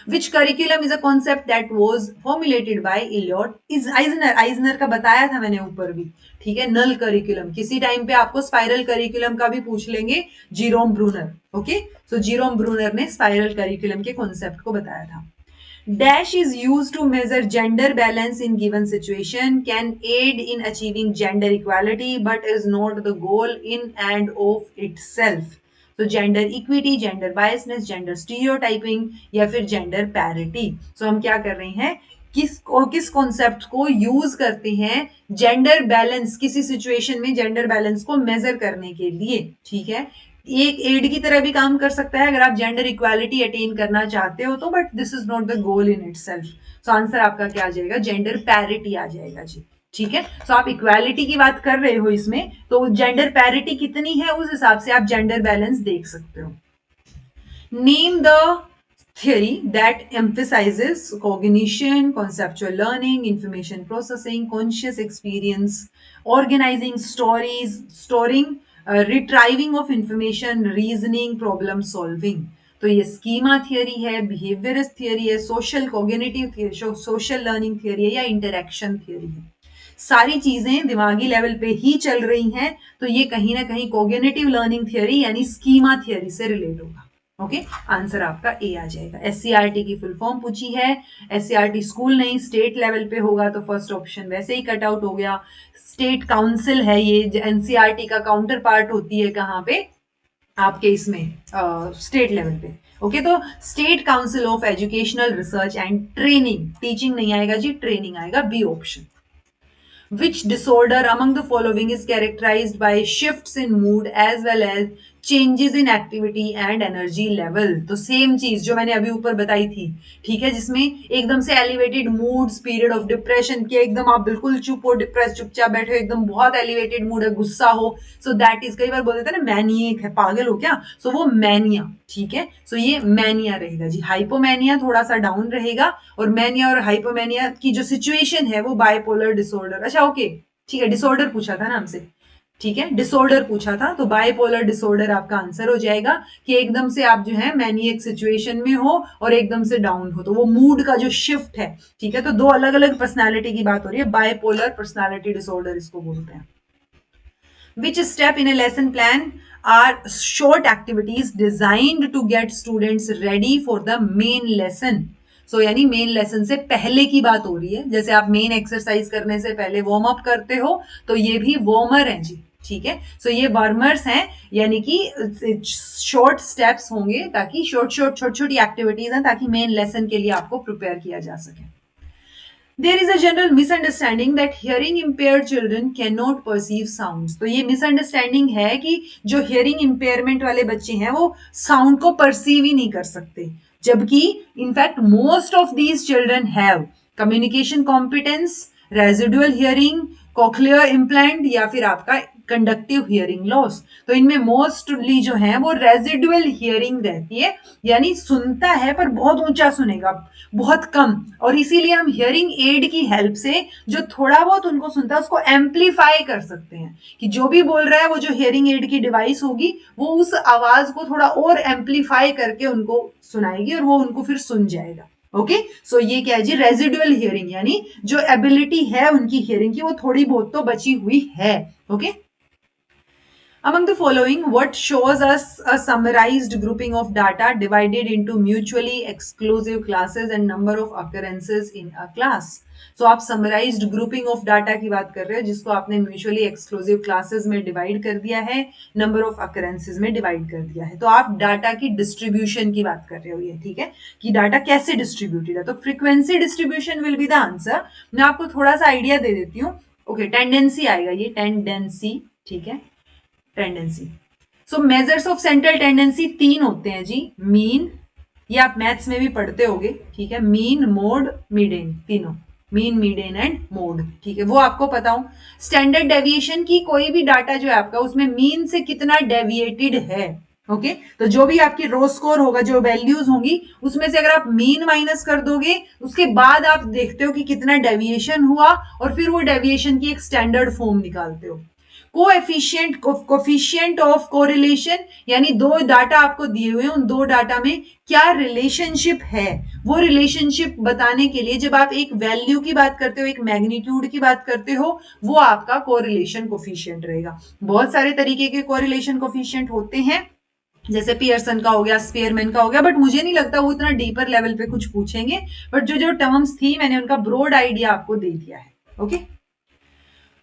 Which curriculum is a concept that was formulated by Eliot is Eisner. Eisner का बताया था मैंने ऊपर भी. ठीक है. नल करिकुलम, किसी टाइम पे आपको स्पाइरल करिकुलम का भी पूछ लेंगे, जीरोम ब्रूनर. ओके. सो जीरोम ब्रूनर ने स्पाइरल करिकुलम के कॉन्सेप्ट को बताया था. Dash is used to measure gender balance in given situation, can aid in achieving gender equality, but is not the goal in and of itself. तो gender equity, gender biasness, gender stereotyping या फिर gender parity. सो हम क्या कर रहे हैं, किस concept को यूज करते हैं जेंडर बैलेंस, किसी सिचुएशन में जेंडर बैलेंस को मेजर करने के लिए, ठीक है। एक एड की तरह भी काम कर सकता है अगर आप जेंडर इक्वालिटी अटेन करना चाहते हो तो, but this is not the goal in itself. So answer आपका क्या आ जाएगा, जेंडर पैरिटी आ जाएगा जी, ठीक है। सो आप इक्वालिटी की बात कर रहे हो इसमें, तो जेंडर पैरिटी कितनी है उस हिसाब से आप जेंडर बैलेंस देख सकते हो। Name the theory that emphasizes cognition, conceptual learning, information processing, conscious experience, organizing stories, storing, retrieving of information, reasoning, problem solving। तो ये स्कीमा थियरी है, बिहेवियरिस्ट थियरी है, social cognitive theory, social learning theory है, या interaction theory है। सारी चीजें दिमागी लेवल पे ही चल रही हैं, तो ये कहीं ना कहीं कॉग्निटिव लर्निंग थियरी यानी स्कीमा थियरी से रिलेट होगा। ओके, आंसर आपका ए आ जाएगा। एससीईआरटी की फुल फॉर्म पूछी है, एससीईआरटी स्कूल नहीं स्टेट लेवल पे होगा, तो फर्स्ट ऑप्शन वैसे ही कट आउट हो गया। स्टेट काउंसिल है ये, एनसीईआरटी का काउंटर पार्ट होती है कहाँ पे, आपके इसमें स्टेट लेवल पे। ओके, तो state council of educational research and training, teaching नहीं आएगा जी, ट्रेनिंग आएगा, B option. Which disorder among the following is characterized by shifts in mood as well as changes in activity and energy level. तो same चीज जो मैंने अभी ऊपर बताई थी, ठीक है, जिसमें एकदम से elevated moods, period of depression के, एकदम आप बिल्कुल चुप हो, डिप्रेस, चुपचाप बैठे हो, एकदम बहुत एलिवेटेड मूड है, गुस्सा हो, सो दैट इज, कई बार बोल देते हैं ना मैनिएक है, पागल हो क्या, सो वो मैनिया, ठीक है। सो ये मैनिया रहेगा जी। हाइपोमैनिया थोड़ा सा डाउन रहेगा, और मैनिया और हाइपोमैनिया की जो सिचुएशन है वो बाइपोलर डिसऑर्डर। अच्छा ओके, ठीक है, डिसऑर्डर पूछा था ना हमसे, ठीक है, डिसऑर्डर पूछा था, तो बाइपोलर डिसऑर्डर आपका आंसर हो जाएगा कि एकदम से आप जो है मैनिएक सिचुएशन में हो और एकदम से डाउन हो, तो वो मूड का जो शिफ्ट है, ठीक है। तो दो अलग अलग पर्सनालिटी की बात हो रही है, बाइपोलर पर्सनालिटी डिसऑर्डर इसको बोलते हैं। Which step in a lesson plan are short activities designed to get students ready for the main lesson? So यानी मेन लेसन से पहले की बात हो रही है, जैसे आप मेन एक्सरसाइज करने से पहले वार्म अप करते हो, तो ये भी वार्मर है जी, ठीक है। सो ये वार्मर्स हैं, यानी कि शॉर्ट स्टेप्स होंगे, ताकि छोटी छोटी एक्टिविटीज हैं, ताकि मेन लेसन के लिए आपको प्रिपेयर किया जा सके। There is a general misunderstanding that hearing impaired children cannot perceive sounds। तो ये मिसअंडरस्टैंडिंग है कि जो हियरिंग इम्पेयरमेंट वाले बच्चे हैं वो साउंड को परसीव ही नहीं कर सकते, जबकि in fact most of these children have communication competence, residual hearing, cochlear implant, या फिर आपका कंडक्टिव हियरिंग लॉस। तो इनमें मोस्टली जो है वो रेजिडुअल हियरिंग रहती है, यानी सुनता है पर बहुत ऊंचा सुनेगा, बहुत कम, और इसीलिए हम हियरिंग एड की हेल्प से जो थोड़ा बहुत उनको सुनता है उसको एम्पलीफाई कर सकते हैं, कि जो भी बोल रहा है वो जो हियरिंग एड की डिवाइस होगी वो उस आवाज को थोड़ा और एम्पलीफाई करके उनको सुनाएगी और वो उनको फिर सुन जाएगा। ओके, सो ये क्या है जी, रेजिडुअल हियरिंग, यानी जो एबिलिटी है उनकी हियरिंग की वो थोड़ी बहुत तो बची हुई है। Okay, Among the following, what shows us a summarized grouping of data divided into mutually exclusive classes and number of occurrences in a class? So आप summarized grouping of data की बात कर रहे हो, जिसको आपने mutually exclusive classes में divide कर दिया है, number of occurrences में divide कर दिया है। तो आप डाटा की डिस्ट्रीब्यूशन की बात कर रहे हो, ये ठीक है, कि डाटा कैसे डिस्ट्रीब्यूटेड है। तो frequency distribution will be the answer. मैं आपको थोड़ा सा आइडिया दे देती हूँ। ओके, टेंडेंसी आएगा ये, टेंडेंसी, ठीक है, tendency. So measures of central tendency तीन होते हैं जी, मीन, ये आप मैथ्स में भी पढ़ते होगे, ठीक है, मीन, मोड, मीडियन, तीनों, मीन, मीडियन एंड मोड, ठीक है, वो आपको पता हो। स्टैंडर्ड डेविएशन की कोई भी डाटा जो है आपका, उसमें मीन से कितना डेविएटेड है, ओके, तो जो भी आपकी रो स्कोर होगा, जो वैल्यूज होंगी, उसमें से अगर आप मीन माइनस कर दोगे, उसके बाद आप देखते हो कि कितना डेविएशन हुआ, और फिर वो डेविएशन की एक स्टैंडर्ड फॉर्म निकालते हो। कोफिशिएंट ऑफ कोरिलेशन, यानी दो डाटा आपको दिए हुए हैं, उन दो डाटा में क्या रिलेशनशिप है, वो रिलेशनशिप बताने के लिए जब आप एक वैल्यू की बात करते हो, एक मैग्नीट्यूड की बात करते हो, वो आपका कोरिलेशन कोफिशिएंट रहेगा। बहुत सारे तरीके के कोरिलेशन कोफिशिएंट होते हैं, जैसे पियर्सन का हो गया, स्पेयरमैन का हो गया, बट मुझे नहीं लगता वो इतना डीपर लेवल पे कुछ पूछेंगे, बट जो जो टर्म्स थी मैंने उनका ब्रॉड आइडिया आपको दे दिया है। Okay,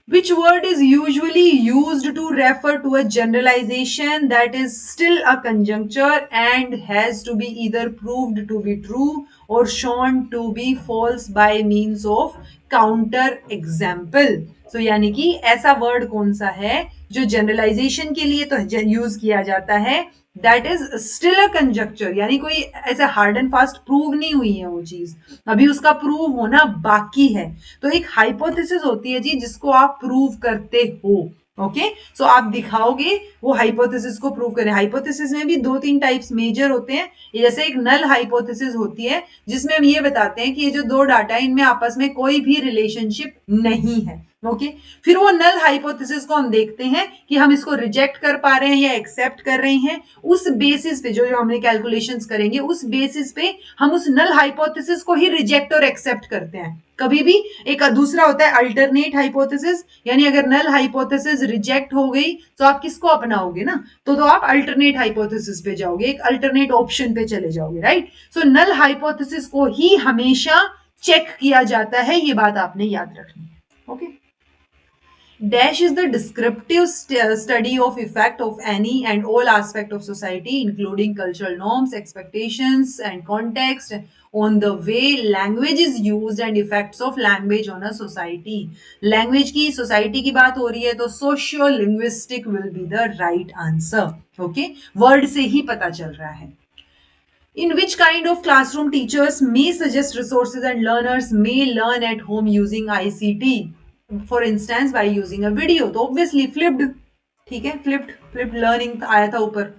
Which word is usually used to refer to a generalization that is still a conjuncture and has to be either proved to be true or shown to be false by means of counter example. So यानी कि ऐसा word कौन सा है जो generalisation के लिए तो यूज किया जाता है, that is still a conjuncture, यानी कोई ऐसा हार्ड एंड फास्ट प्रूव नहीं हुई है वो चीज, अभी उसका प्रूव होना बाकी है। तो एक हाइपोथेसिस होती है जी जिसको आप प्रूव करते हो। ओके, सो आप दिखाओगे वो हाइपोथेसिस को प्रूव करें। हाइपोथेसिस में भी दो तीन टाइप्स मेजर होते हैं। जैसे एक नल हाइपोथेसिस होती है जिसमें हम ये बताते हैं कि ये जो दो डाटा है इनमें आपस में कोई भी रिलेशनशिप नहीं है। ओके, फिर वो नल हाइपोथेसिस को हम देखते हैं कि हम इसको रिजेक्ट कर पा रहे हैं या एक्सेप्ट कर रहे हैं। उस बेसिस पे जो हमने कैलकुलेशंस करेंगे उस बेसिस पे हम उस नल हाइपोथेसिस को ही रिजेक्ट और एक्सेप्ट करते हैं। कभी भी एक दूसरा होता है अल्टरनेट हाइपोथेसिस, यानी अगर नल हाइपोथेसिस रिजेक्ट हो गई तो आप किसको अपनाओगे ना, तो आप अल्टरनेट हाइपोथेसिस पे जाओगे, एक अल्टरनेट ऑप्शन पे चले जाओगे, राइट। सो नल हाइपोथेसिस को ही हमेशा चेक किया जाता है, ये बात आपने याद रखनी है। Okay, Dash is the descriptive study of effect of any and all aspect of society, including cultural norms, expectations, and context, on the way language is used and effects of language on a society. Language की society की बात हो रही है तो socio-linguistic will be the right answer. Okay, word से ही पता चल रहा है. In which kind of classroom teachers may suggest resources and learners may learn at home using ICT? For instance by using a video, तो obviously flipped, ठीक है, flipped learning आया था ऊपर।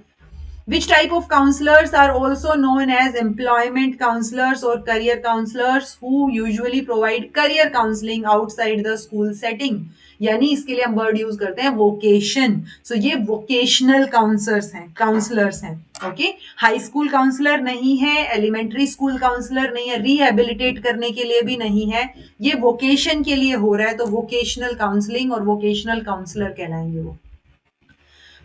Which type of counselors are also known as employment counselors or career counselors who usually provide career counseling outside the school setting? यानी इसके लिए हम वर्ड यूज करते हैं वोकेशन। सो ये वोकेशनल काउंसलर्स हैं। ओके, हाई स्कूल काउंसलर नहीं है, एलिमेंट्री स्कूल काउंसलर नहीं है, रिहेबिलिटेट करने के लिए भी नहीं है, ये वोकेशन के लिए हो रहा है, तो वोकेशनल काउंसलिंग और वोकेशनल काउंसलर कहलाएंगे वो।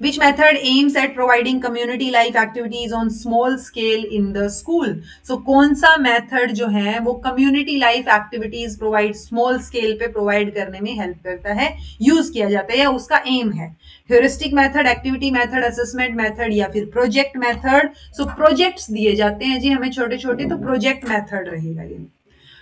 Which method aims at providing community life activities on small scale in the school? So कौन सा method जो है वो community life activities provide small scale पे provide करने में help करता है, use किया जाता है या उसका aim है? Heuristic method, activity method, assessment method या फिर project method? So projects दिए जाते हैं जी हमें छोटे छोटे, तो project method रहेगा ये।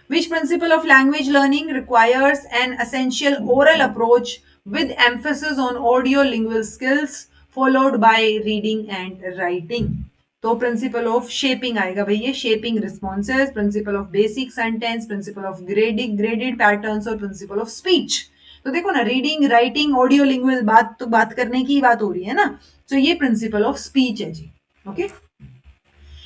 Which principle of language learning requires an essential oral approach with emphasis on audio lingual skills followed by reading and writing? तो प्रिंसिपल ऑफ शेपिंग आएगा भाई, ये shaping responses, principle of basic sentence, principle of graded patterns और principal of speech. तो देखो ना, reading, writing, audio lingual बात करने की बात हो रही है ना, तो ये प्रिंसिपल ऑफ स्पीच है जी। Okay,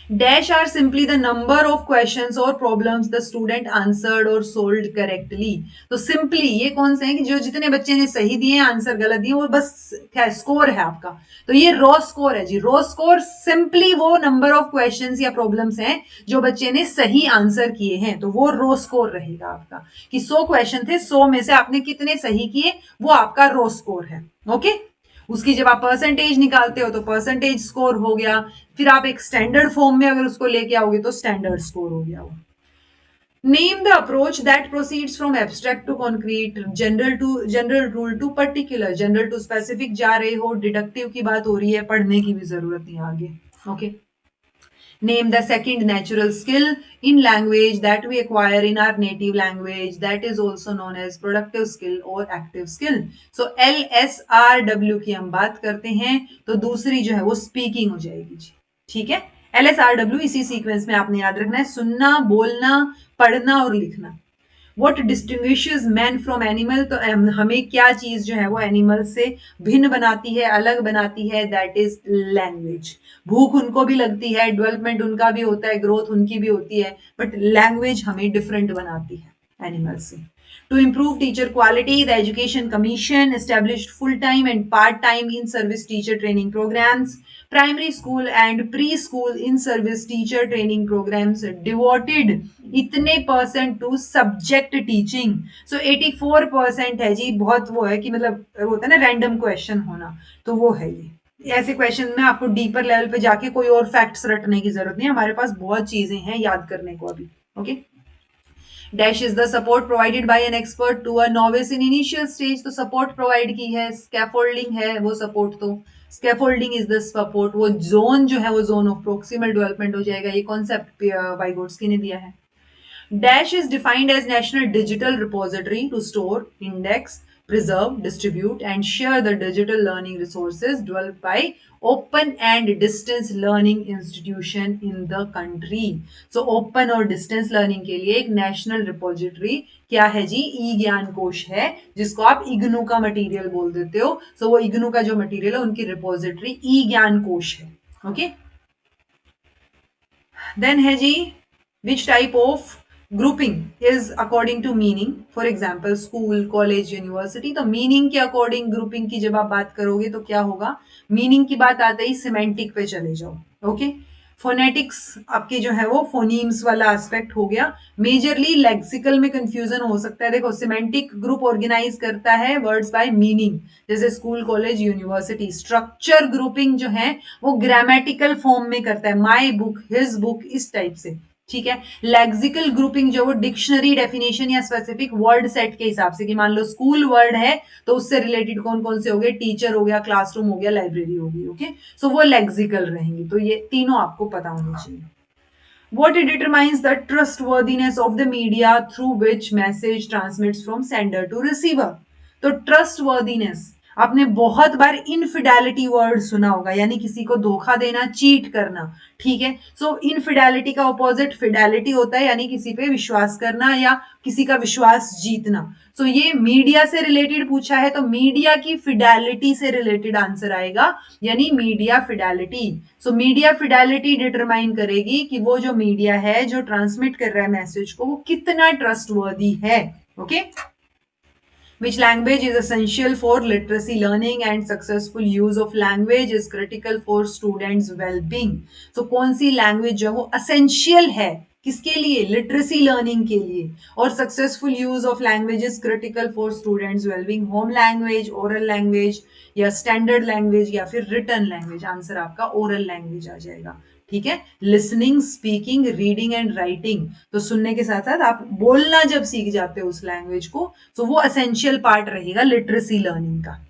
Dash are simply the number of questions or problems the student answered or solved correctly. तो simply ये कौन से हैं कि जो जितने बच्चे ने सही दिए आंसर गलत दिए वो बस क्या स्कोर है आपका, तो ये रॉ स्कोर है जी। रॉ स्कोर सिंपली वो नंबर ऑफ क्वेश्चंस या प्रॉब्लम्स हैं जो बच्चे ने सही आंसर किए हैं, तो वो रॉ स्कोर रहेगा आपका कि 100 क्वेश्चन थे, 100 में से आपने कितने सही किए, वो आपका रॉ स्कोर है। ओके, उसकी जब आप परसेंटेज निकालते हो तो परसेंटेज स्कोर हो गया, फिर आप एक स्टैंडर्ड फॉर्म में अगर उसको लेके आओगे तो स्टैंडर्ड स्कोर हो गया वो। Name the approach that proceeds from abstract to concrete, general rule to particular, general to specific जा रहे हो, डिडक्टिव की बात हो रही है, पढ़ने की भी जरूरत नहीं आगे। Okay, Name the second natural skill in language that we acquire in our native language that is also known as productive skill or active skill. So LSRW की हम बात करते हैं तो दूसरी जो है वो स्पीकिंग हो जाएगी जी, ठीक है। LSRW इसी सीक्वेंस में आपने याद रखना है, सुनना, बोलना, पढ़ना और लिखना। What distinguishes man from animal, तो हमें क्या चीज जो है वो एनिमल से भिन्न बनाती है, अलग बनाती है, दैट इज लैंग्वेज। भूख उनको भी लगती है, डेवलपमेंट उनका भी होता है, ग्रोथ उनकी भी होती है, बट लैंग्वेज हमें डिफरेंट बनाती है एनिमल से। To improve teacher quality, the Education Commission established full-time and part-time in-service teacher training programs. Primary school and preschool in-service teacher training programs devoted इतने % to subject teaching. So 84% है जी, बहुत वो है कि मतलब होता है ना रैंडम क्वेश्चन होना, तो वो है ये। ऐसे क्वेश्चन में आपको डीपर लेवल पे जाके कोई और फैक्ट्स रटने की जरूरत नहीं है, हमारे पास बहुत चीजें हैं याद करने को अभी। Okay, dash is the support provided by an expert to a novice in initial stage, तो सपोर्ट प्रोवाइड की है, स्कैफोल्डिंग है वो सपोर्ट, तो स्कैफोल्डिंग इज द सपोर्ट, वो जोन जो है वो जोन ऑफ प्रोक्सिमल डेवलपमेंट हो जाएगा, ये कॉन्सेप्ट वाइगोट्स्की ने दिया है। Dash is defined as national digital repository to store, index, preserve, distribute, and share the digital learning resources developed by open and distance learning institution in the country. So open और distance learning के लिए एक national repository क्या है जी, ई ज्ञान कोश है, जिसको आप इग्नू का मटेरियल बोल देते हो। सो वो इग्नू का जो मटेरियल है उनकी रिपोजिटरी ई ज्ञान कोश है। ओके, देन है जी which type of grouping is according to meaning, for example school, college, university, तो मीनिंग के अकॉर्डिंग ग्रुपिंग की जब आप बात करोगे तो क्या होगा, मीनिंग की बात आते ही सिमेंटिक पे चले जाओ। ओके, फोनेटिक्स आपके जो है वो फोनीम्स वाला एस्पेक्ट हो गया। मेजरली लेक्सिकल में कंफ्यूजन हो सकता है। देखो, सिमेंटिक ग्रुप ऑर्गेनाइज करता है वर्ड्स बाय मीनिंग, जैसे school, college, university. Structure grouping जो है वो ग्रामेटिकल फॉर्म में करता है, माई बुक, हिज बुक, इस टाइप से। ठीक है, लेक्सिकल ग्रुपिंग जो वो डिक्शनरी डेफिनेशन या स्पेसिफिक वर्ड सेट के हिसाब से, कि मान लो स्कूल वर्ड है तो उससे रिलेटेड कौन कौन से हो गए, टीचर हो गया, क्लासरूम हो गया, लाइब्रेरी होगी। ओके, सो वो लेक्सिकल रहेंगी। तो ये तीनों आपको पता होनी चाहिए। What determines the trustworthiness of the media through which message transmits from sender to receiver? तो trustworthiness, आपने बहुत बार इनफिडेलिटी वर्ड सुना होगा, यानी किसी को धोखा देना, चीट करना। ठीक है, सो इनफिडेलिटी का ऑपोजिट फिडेलिटी होता है, यानी किसी पे विश्वास करना या किसी का विश्वास जीतना। सो ये मीडिया से रिलेटेड पूछा है तो मीडिया की फिडेलिटी से रिलेटेड आंसर आएगा, यानी मीडिया फिडेलिटी। सो मीडिया फिडेलिटी डिटरमाइन करेगी कि वो जो मीडिया है जो ट्रांसमिट कर रहा है मैसेज को, वो कितना ट्रस्टवर्दी है। Okay, which language is essential for literacy learning and successful use of language is critical for students well-being। so कौन सी लैंग्वेज जो वो essential है किसके लिए, लिटरेसी लर्निंग के लिए, और successful use of language is critical for students wellbeing. Home language, oral language, या स्टैंडर्ड लैंग्वेज, या फिर रिटन लैंग्वेज। आंसर आपका ओरल लैंग्वेज आ जाएगा। ठीक है, listening, speaking, reading and writing, तो सुनने के साथ साथ आप बोलना जब सीख जाते हो उस लैंग्वेज को, तो वो एसेंशियल पार्ट रहेगा लिटरेसी लर्निंग का।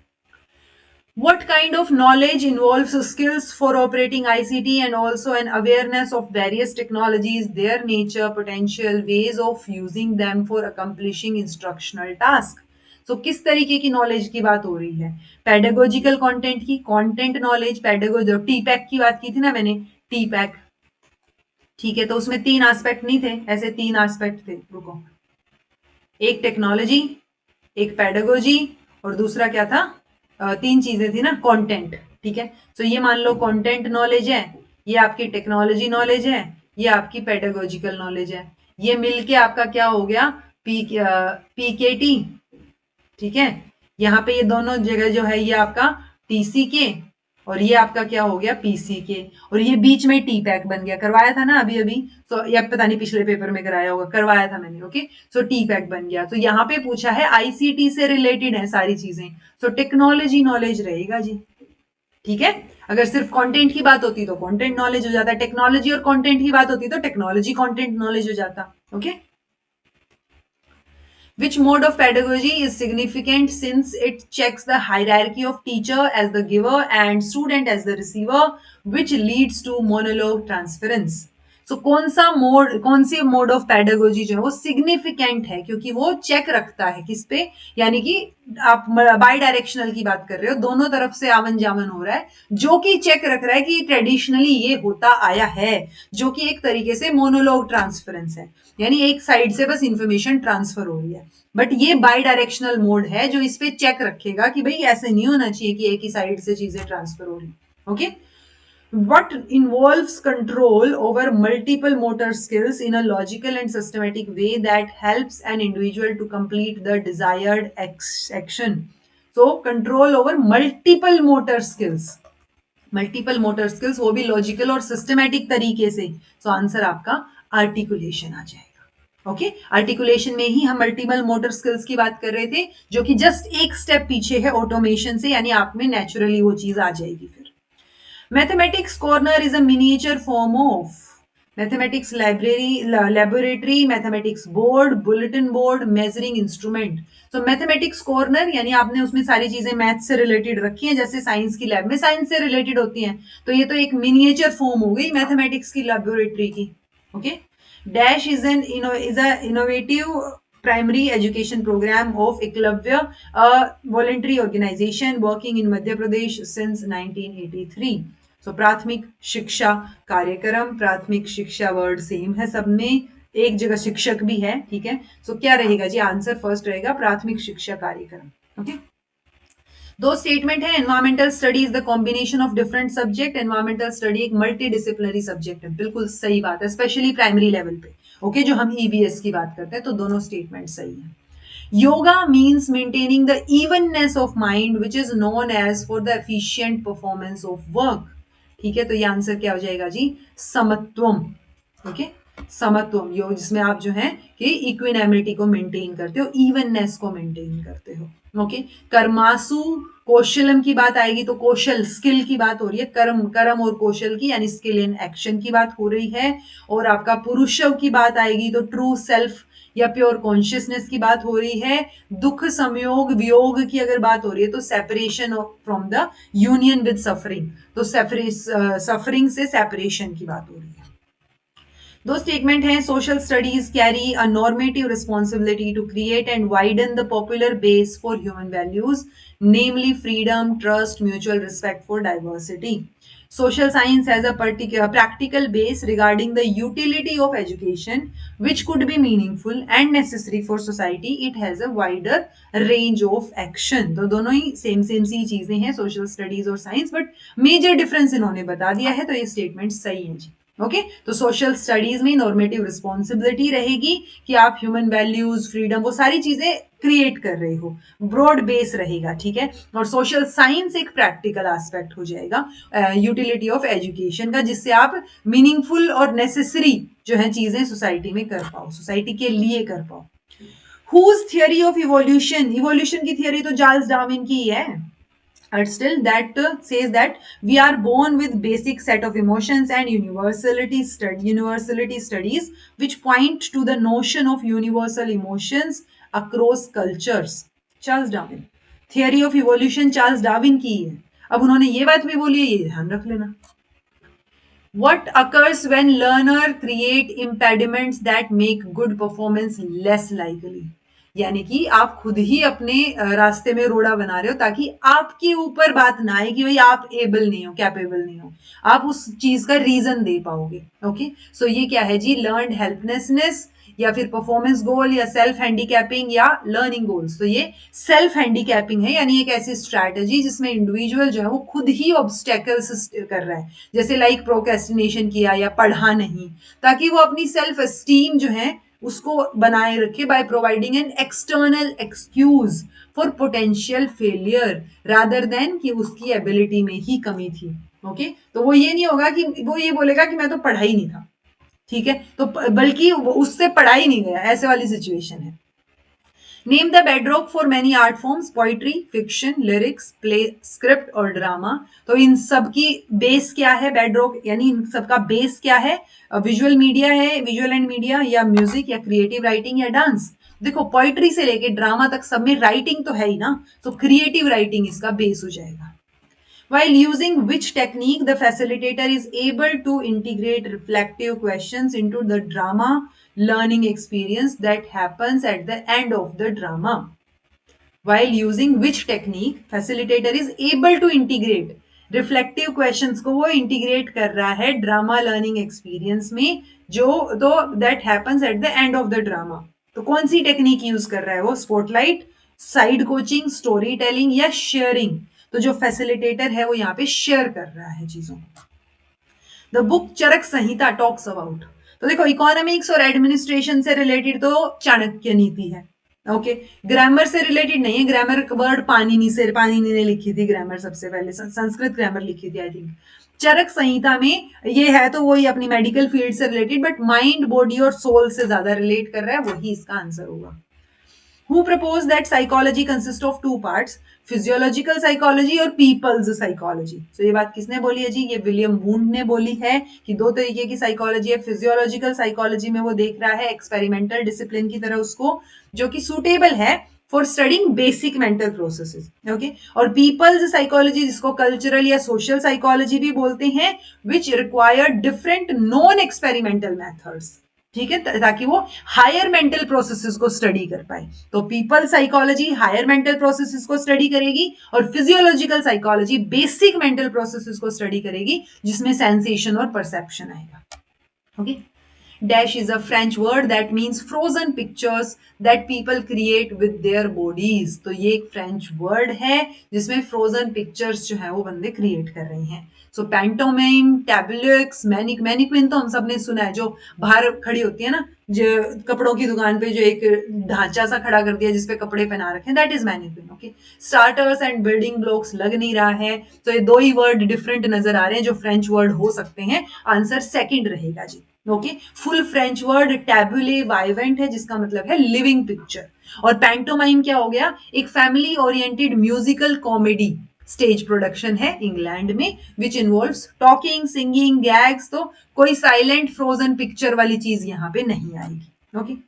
What kind of knowledge involves skills for operating ICT and also an awareness of various technologies, their nature, potential, ways of using them for accomplishing instructional task? So, किस तरीके की knowledge की बात हो रही है, pedagogical content की, content knowledge, pedagogy, टीपैक की बात की थी ना मैंने, टीपैक। ठीक है, तो उसमें 3 एस्पेक्ट नहीं थे, ऐसे 3 एस्पेक्ट थे। रुको, एक टेक्नोलॉजी, एक पेडागोजी, और दूसरा क्या था, 3 चीजें थी ना, कंटेंट। ठीक है, तो ये मान लो कंटेंट नॉलेज है, ये आपकी टेक्नोलॉजी नॉलेज है, ये आपकी पेडागोजिकल नॉलेज है। ये मिलके आपका क्या हो गया, पीकेटी। ठीक है, यहाँ पे ये दोनों जगह जो है ये आपका टीसीके, और ये आपका क्या हो गया, पीसीके, और ये बीच में टी पैक बन गया। करवाया था ना अभी अभी, सो या पता नहीं पिछले पेपर में कराया होगा, करवाया था मैंने। ओके, सो टी पैक बन गया। तो यहाँ पे पूछा है आईसीटी से रिलेटेड है सारी चीजें, सो टेक्नोलॉजी नॉलेज रहेगा जी। ठीक है, अगर सिर्फ कंटेंट की बात होती तो कंटेंट नॉलेज हो जाता, टेक्नोलॉजी और कंटेंट की बात होती तो टेक्नोलॉजी कंटेंट नॉलेज हो जाता। Okay, which mode of pedagogy is significant since it checks the hierarchy of teacher as the giver and student as the receiver, which leads to monologue transference? So कौन सा mode, कौन सी mode of pedagogy जो है वो significant है, क्योंकि वो check रखता है किस पे, यानी कि आप बाई डायरेक्शनल की बात कर रहे हो, दोनों तरफ से आवन जावन हो रहा है, जो कि चेक रख रहा है कि ट्रेडिशनली ये होता आया है, जो कि एक तरीके से मोनोलॉग ट्रांसफरेंस है, यानी एक साइड से बस इंफॉर्मेशन ट्रांसफर हो रही है। बट ये बाई डायरेक्शनल मोड है जो इस पे चेक रखेगा कि भाई ऐसे नहीं होना चाहिए कि एक ही साइड से चीजें ट्रांसफर हो रही। Okay, what involves control over multiple motor skills in a logical and systematic way that helps an individual to complete the desired action? So control over multiple motor skills, multiple motor skills, वो भी logical और systematic तरीके से। So answer आपका articulation आ जाएगा। Okay, articulation में ही हम multiple motor skills की बात कर रहे थे, जो कि जस्ट एक स्टेप पीछे है ऑटोमेशन से, यानी आप में नेचुरली वो चीज आ जाएगी। फिर mathematics corner is a miniature form of, mathematics laboratory, mathematics board, bulletin board, measuring instrument. तो मैथमेटिक्स कॉर्नर यानी आपने उसमें सारी चीजें मैथ से रिलेटेड रखी हैं, जैसे साइंस की लैब में साइंस से रिलेटेड होती हैं, तो ये तो एक मिनिएचर फॉर्म हो गई मैथमेटिक्स की लेबोरेटरी की। Okay. Dash is a innovative primary education program of Eklavya, a voluntary organization working in Madhya Pradesh since 1983. सो प्राथमिक शिक्षा कार्यक्रम, प्राथमिक शिक्षा वर्ड सेम है सब में, एक जगह शिक्षक भी है, ठीक है। सो क्या रहेगा जी, आंसर फर्स्ट रहेगा प्राथमिक शिक्षा कार्यक्रम। ओके। दो स्टेटमेंट है, environmental study is the combination of different subject. Environmental study एक मल्टी डिसिप्लिनरी सब्जेक्ट है, बिल्कुल सही बात है, स्पेशली प्राइमरी लेवल पे। ओके, जो हम ईबीएस की बात करते हैं, तो दोनों स्टेटमेंट सही है। Yoga means maintaining the evenness of mind which is known as for the efficient performance of work. ठीक है, तो ये आंसर क्या हो जाएगा जी, समत्वम। ओके, समत्वम योग, जिसमें आप जो है कि इक्विनेमिटी को मेंटेन करते हो, इवननेस को मेंटेन करते हो। ओके। कर्मासु कौशलम की बात आएगी तो कौशल स्किल की बात हो रही है, कर्म कर्म और कौशल की यानी स्किल इन एक्शन की बात हो रही है। और आपका पुरुषव की बात आएगी तो ट्रू सेल्फ या प्योर कॉन्शियसनेस की बात हो रही है। दुख संयोग वियोग की अगर बात हो रही है तो separation from the union with suffering, तो सफरिंग से सेपरेशन की बात हो रही है। दो स्टेटमेंट हैं, social studies carry a normative responsibility to create and widen the popular base for human values, namely freedom, trust, mutual respect for diversity. Social science has a particular practical base regarding the utility of education, which could be meaningful and necessary for society. It has a wider range of action. तो दोनों ही same सी चीजें हैं, social studies और science, but major difference इन्होंने बता दिया है, तो ये स्टेटमेंट सही है जी। ओके, तो सोशल स्टडीज में नॉर्मेटिव रिस्पॉन्सिबिलिटी रहेगी कि आप ह्यूमन वैल्यूज, फ्रीडम, वो सारी चीजें क्रिएट कर रहे हो, ब्रॉड बेस रहेगा, ठीक है। और सोशल साइंस एक प्रैक्टिकल एस्पेक्ट हो जाएगा यूटिलिटी ऑफ एजुकेशन का, जिससे आप मीनिंगफुल और नेसेसरी जो है चीजें सोसाइटी में कर पाओ, सोसाइटी के लिए कर पाओ। Whose theory of evolution, evolution की थियरी तो चार्ल्स डार्विन की है, but still that says that we are born with basic set of emotions and universality studies which point to the notion of universal emotions across cultures. Charles Darwin, theory of evolution Charles Darwin की है। अब उन्होंने ये बात भी बोली है, ये ध्यान रख लेना। What occurs when learner create impediments that make good performance less likely? यानी कि आप खुद ही अपने रास्ते में रोड़ा बना रहे हो ताकि आपके ऊपर बात ना आए कि भाई आप एबल नहीं हो, कैपेबल नहीं हो, आप उस चीज का रीजन दे पाओगे। ओके, सो ये क्या है जी, लर्नड हेल्पलेसनेस या फिर परफॉर्मेंस गोल या सेल्फ हैंडीकैपिंग या लर्निंग गोल्स। तो ये सेल्फ हैंडीकैपिंग है, यानी एक ऐसी स्ट्रैटेजी जिसमें इंडिविजुअल जो है वो खुद ही ऑब्स्टेकल्स कर रहा है, जैसे लाइक प्रोक्रेस्टिनेशन किया या पढ़ा नहीं, ताकि वो अपनी सेल्फ एस्टीम जो है उसको बनाए रखे by providing an external excuse for potential failure rather than कि उसकी एबिलिटी में ही कमी थी। ओके, तो वो ये नहीं होगा कि वो ये बोलेगा कि मैं तो पढ़ा ही नहीं था, ठीक है, तो बल्कि उससे पढ़ा ही नहीं गया, ऐसे वाली सिचुएशन है। Name the bedrock for many art forms, poetry, fiction, lyrics, play, script और ड्रामा। तो इन सब की बेस क्या है, बेडरॉक यानी इन सब का बेस क्या है, विजुअल मीडिया है, विजुअल एंड मीडिया, या म्यूजिक, या क्रिएटिव राइटिंग, या डांस। देखो पोइट्री से लेके ड्रामा तक सब में राइटिंग तो है ही ना, तो क्रिएटिव राइटिंग इसका बेस हो जाएगा। While using which technique the facilitator is able to integrate reflective questions into the drama learning experience that happens at the end of the drama. While using which technique facilitator is able to integrate reflective questions को वो integrate कर रहा है drama learning experience में, जो तो that happens at the end of the drama. तो कौन सी टेक्निक यूज कर रहा है वो, spotlight, side coaching, story telling या शेयरिंग। तो जो फैसिलिटेटर है वो यहाँ पे शेयर कर रहा है चीजों को। The book Charak Samhita talks about, तो देखो इकोनॉमिक्स और एडमिनिस्ट्रेशन से रिलेटेड तो चाणक्य नीति है। ओके, ग्रामर से रिलेटेड नहीं है, ग्रामर वर्ड पाणिनि ने लिखी थी ग्रामर, सबसे पहले संस्कृत ग्रामर लिखी थी आई थिंक। चरक संहिता में ये है तो वही अपनी मेडिकल फील्ड से रिलेटेड, बट माइंड, बॉडी और सोल से ज्यादा रिलेट कर रहा है, वही इसका आंसर होगा। Who propose that psychology consist of two parts, physiological psychology और पीपल्स साइकोलॉजी। तो ये बात किसने बोली है जी? ये विलियम वुंड ने बोली है कि दो तरीके की साइकोलॉजी है। फिजियोलॉजिकल साइकोलॉजी में वो देख रहा है एक्सपेरिमेंटल डिसिप्लिन की तरह उसको, जो कि सुटेबल है for studying basic mental processes, okay. और पीपल्स साइकोलॉजी, जिसको कल्चरल या सोशल साइकोलॉजी भी बोलते हैं, which require different non experimental methods, ठीक है, ताकि वो हायर मेंटल प्रोसेसेस को स्टडी कर पाए। तो people psychology higher mental processes को स्टडी करेगी और physiological psychology basic mental processes को स्टडी करेगी, जिसमें सेंसेशन और परसेप्शन आएगा, okay. Dash is a French word that means frozen pictures that people create with their bodies। तो ये एक फ्रेंच वर्ड है जिसमें फ्रोजन पिक्चर्स जो है वो बंदे क्रिएट कर रहे हैं। सो पैंटोमाइम, टैबुलक्स, मैनिक्विन तो हम सब ने सुना है, जो बाहर खड़ी होती है ना, जो कपड़ों की दुकान पे जो एक ढांचा सा खड़ा कर दिया जिसपे कपड़े पहना रखे हैं, that is mannequin, okay. Starters and building blocks लग नहीं रहा है, तो ये दो ही वर्ड डिफरेंट नजर आ रहे हैं जो फ्रेंच वर्ड हो सकते हैं। आंसर सेकंड रहेगा जी, ओके। फुल फ्रेंच वर्ड टैबुले वाइवेंट है, जिसका मतलब है लिविंग पिक्चर। और पैंटोमाइम क्या हो गया? एक family oriented musical comedy stage production है इंग्लैंड में, which involves talking, singing, gags. तो कोई साइलेंट फ्रोजन पिक्चर वाली चीज यहाँ पे नहीं आएगी, okay.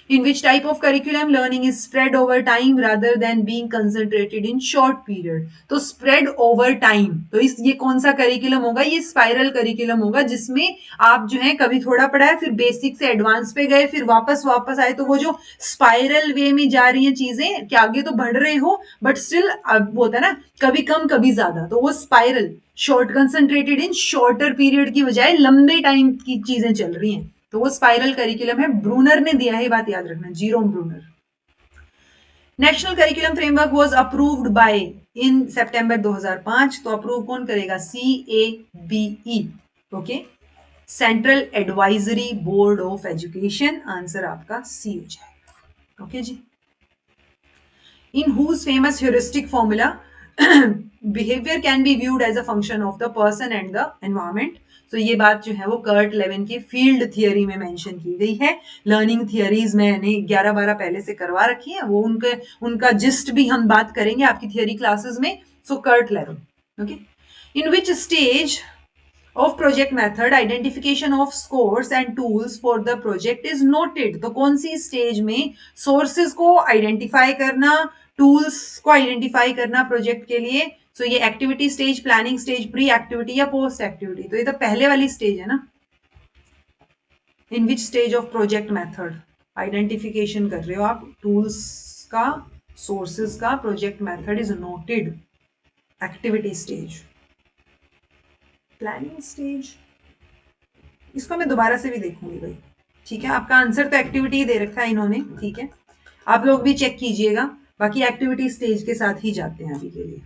In which type of curriculum learning is spread over time rather than being concentrated in short period। तो spread over time, तो इस ये कौन सा करिकुलम होगा? ये स्पाइरल करिकुलम होगा, जिसमें आप जो है कभी थोड़ा पढ़ा है, फिर बेसिक से एडवांस पे गए, फिर वापस आए। तो वो जो स्पाइरल वे में जा रही हैं चीजें, कि आगे तो बढ़ रहे हो बट स्टिल वो होता है ना, कभी कम कभी ज्यादा, तो वो स्पाइरल शॉर्ट कंसंट्रेटेड इन शॉर्टर पीरियड की बजाय लंबे टाइम की चीजें चल रही हैं, तो वो स्पाइरल करिकुलम है। ब्रूनर ने दिया है, बात याद रखना, Jerome Bruner. National curriculum framework was approved by in September 2005। तो अप्रूव कौन करेगा? CABE, okay, central advisory board of education. Answer आपका सी हो जाएगा, ओके जी। In whose famous heuristic formula behaviour can be viewed as a function of the person and the environment. तो ये बात जो है वो कर्ट लेविन की फील्ड थियरी में मेंशन की गई है। लर्निंग थियरीज मैंने 11-12 पहले से करवा रखी है, वो उनका जिस्ट भी हम बात करेंगे आपकी थियरी क्लासेस में। So Kurt Lewin, okay. In which stage of project method identification of scores and tools for the project is noted। तो कौन सी स्टेज में सोर्सेज को आइडेंटिफाई करना, टूल्स को आइडेंटिफाई करना प्रोजेक्ट के लिए? सो ये activity stage, planning stage, pre activity या पोस्ट एक्टिविटी? तो ये तो पहले वाली स्टेज है ना। In which stage of project method identification कर रहे हो आप टूल्स का, सोर्सेज का, project method is noted. Activity stage, planning stage, इसको मैं दोबारा से भी देखूंगी भाई, ठीक है। आपका आंसर तो एक्टिविटी ही दे रखा है इन्होंने, ठीक है, आप लोग भी चेक कीजिएगा। बाकी एक्टिविटी स्टेज के साथ ही जाते हैं अभी के लिए।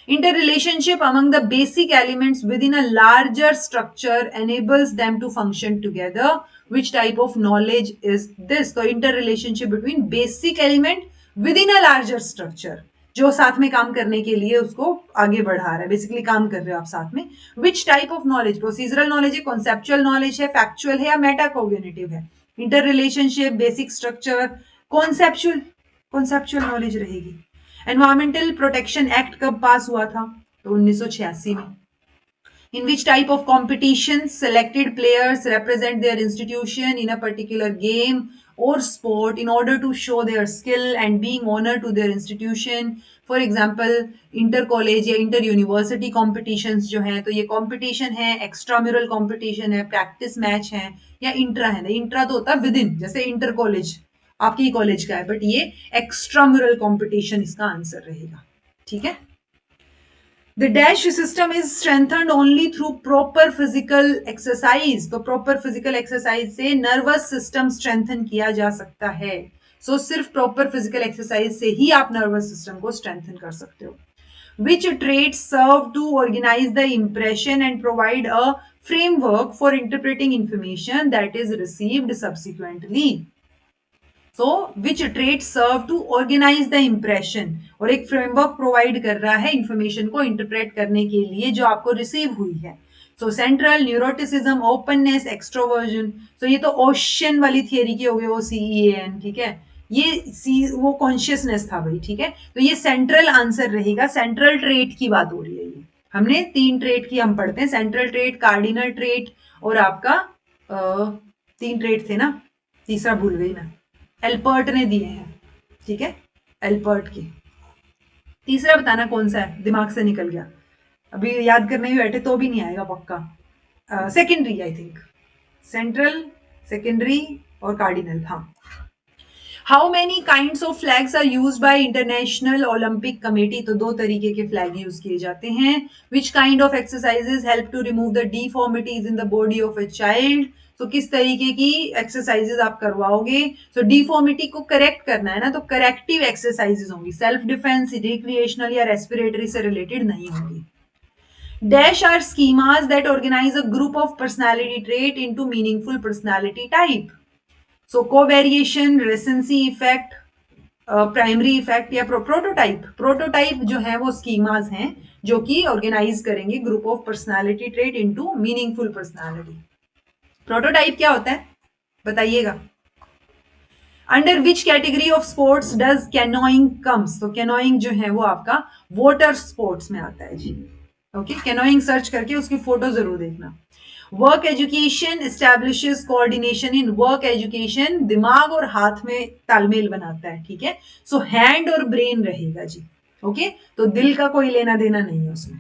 Interrelationship among the basic elements within a larger structure enables them to function together। Which type of knowledge is this? तो interrelationship between basic element within a larger structure, जो साथ में काम करने के लिए उसको आगे बढ़ा रहा है, बेसिकली काम कर रहे हो आप साथ में। विच type of knowledge? Procedural knowledge है, कॉन्सेप्चुअल नॉलेज है, फैक्चुअल है या मेटाकोग्निटिव है? Inter relationship, basic structure, conceptual knowledge रहेगी। एनवायरमेंटल प्रोटेक्शन एक्ट कब पास हुआ था? तो 1986 में। In which type of competition selected players represent their institution in a particular game or sport in order to show their skill and being honored to their institution? For example, inter college या inter university competitions जो हैं, तो ये competition है, extramural competition है, practice match है, या intra है। इंट्रा तो होता है विद इन, जैसे इंटर कॉलेज आपकी कॉलेज का है, बट ये एक्स्ट्राम्यूरल कंपटीशन इसका आंसर रहेगा, ठीक है। The dash system is strengthened only through proper physical exercise। तो proper physical exercise से nervous system strengthen किया जा सकता है। So सिर्फ proper physical exercise से ही आप nervous system को strengthen कर सकते हो। Which traits serve to organize the impression and provide a framework for interpreting information that is received subsequently? So which traits serve to organize the impression? और एक framework provide कर रहा है information को इंटरप्रेट करने के लिए जो आपको रिसीव हुई है। सो सेंट्रल, न्यूरोटिसिज्म, ओपननेस, एक्सट्रोवर्जन। तो ये तो ओशन वाली थियरी की हो गई, OCEAN, ठीक है। वो कॉन्शियसनेस था भाई, ठीक है। तो ये सेंट्रल आंसर रहेगा, सेंट्रल ट्रेट की बात हो रही है ये। हमने 3 ट्रेट की हम पढ़ते हैं, सेंट्रल ट्रेट, कार्डिनल ट्रेट और आपका 3 ट्रेट थे ना, तीसरा भूल गई मैं, एल्पर्ट ने दिए हैं, ठीक है, एल्पर्ट के। तीसरा बताना कौन सा है, दिमाग से निकल गया, अभी याद करने भी बैठे तो भी नहीं आएगा पक्का। Secondary I think, central, secondary और कार्डिनल, हाँ। How many kinds of flags are use by International Olympic Committee, तो 2 तरीके के फ्लैग यूज किए जाते हैं। Which kind of exercises help to remove the deformities in the body of a child, तो किस तरीके की एक्सरसाइजेज आप करवाओगे, तो डिफॉर्मिटी को करेक्ट करना है ना, तो करेक्टिव एक्सरसाइजेज होंगी, सेल्फ डिफेंस, रिक्रिएशनल या रेस्पिरेटरी से रिलेटेड नहीं होंगी। Dash are schemas that organize a group of personality trait into meaningful personality type. So covariation, recency effect, primary effect या प्रोटोटाइप। प्रोटोटाइप जो है वो स्कीमाज हैं जो कि ऑर्गेनाइज करेंगे group of personality trait into meaningful personality. Prototype क्या होता है बताइएगा। Under which category of sports does canoeing comes, तो कैनोइंग जो है वो आपका वाटर स्पोर्ट्स में आता है जी। ओके, कैनोइंग सर्च करके उसकी फोटो जरूर देखना। Work education establishes coordination in work education, दिमाग और हाथ में तालमेल बनाता है, ठीक है। सो हैंड और ब्रेन रहेगा जी, ओके, तो दिल का कोई लेना देना नहीं है उसमें।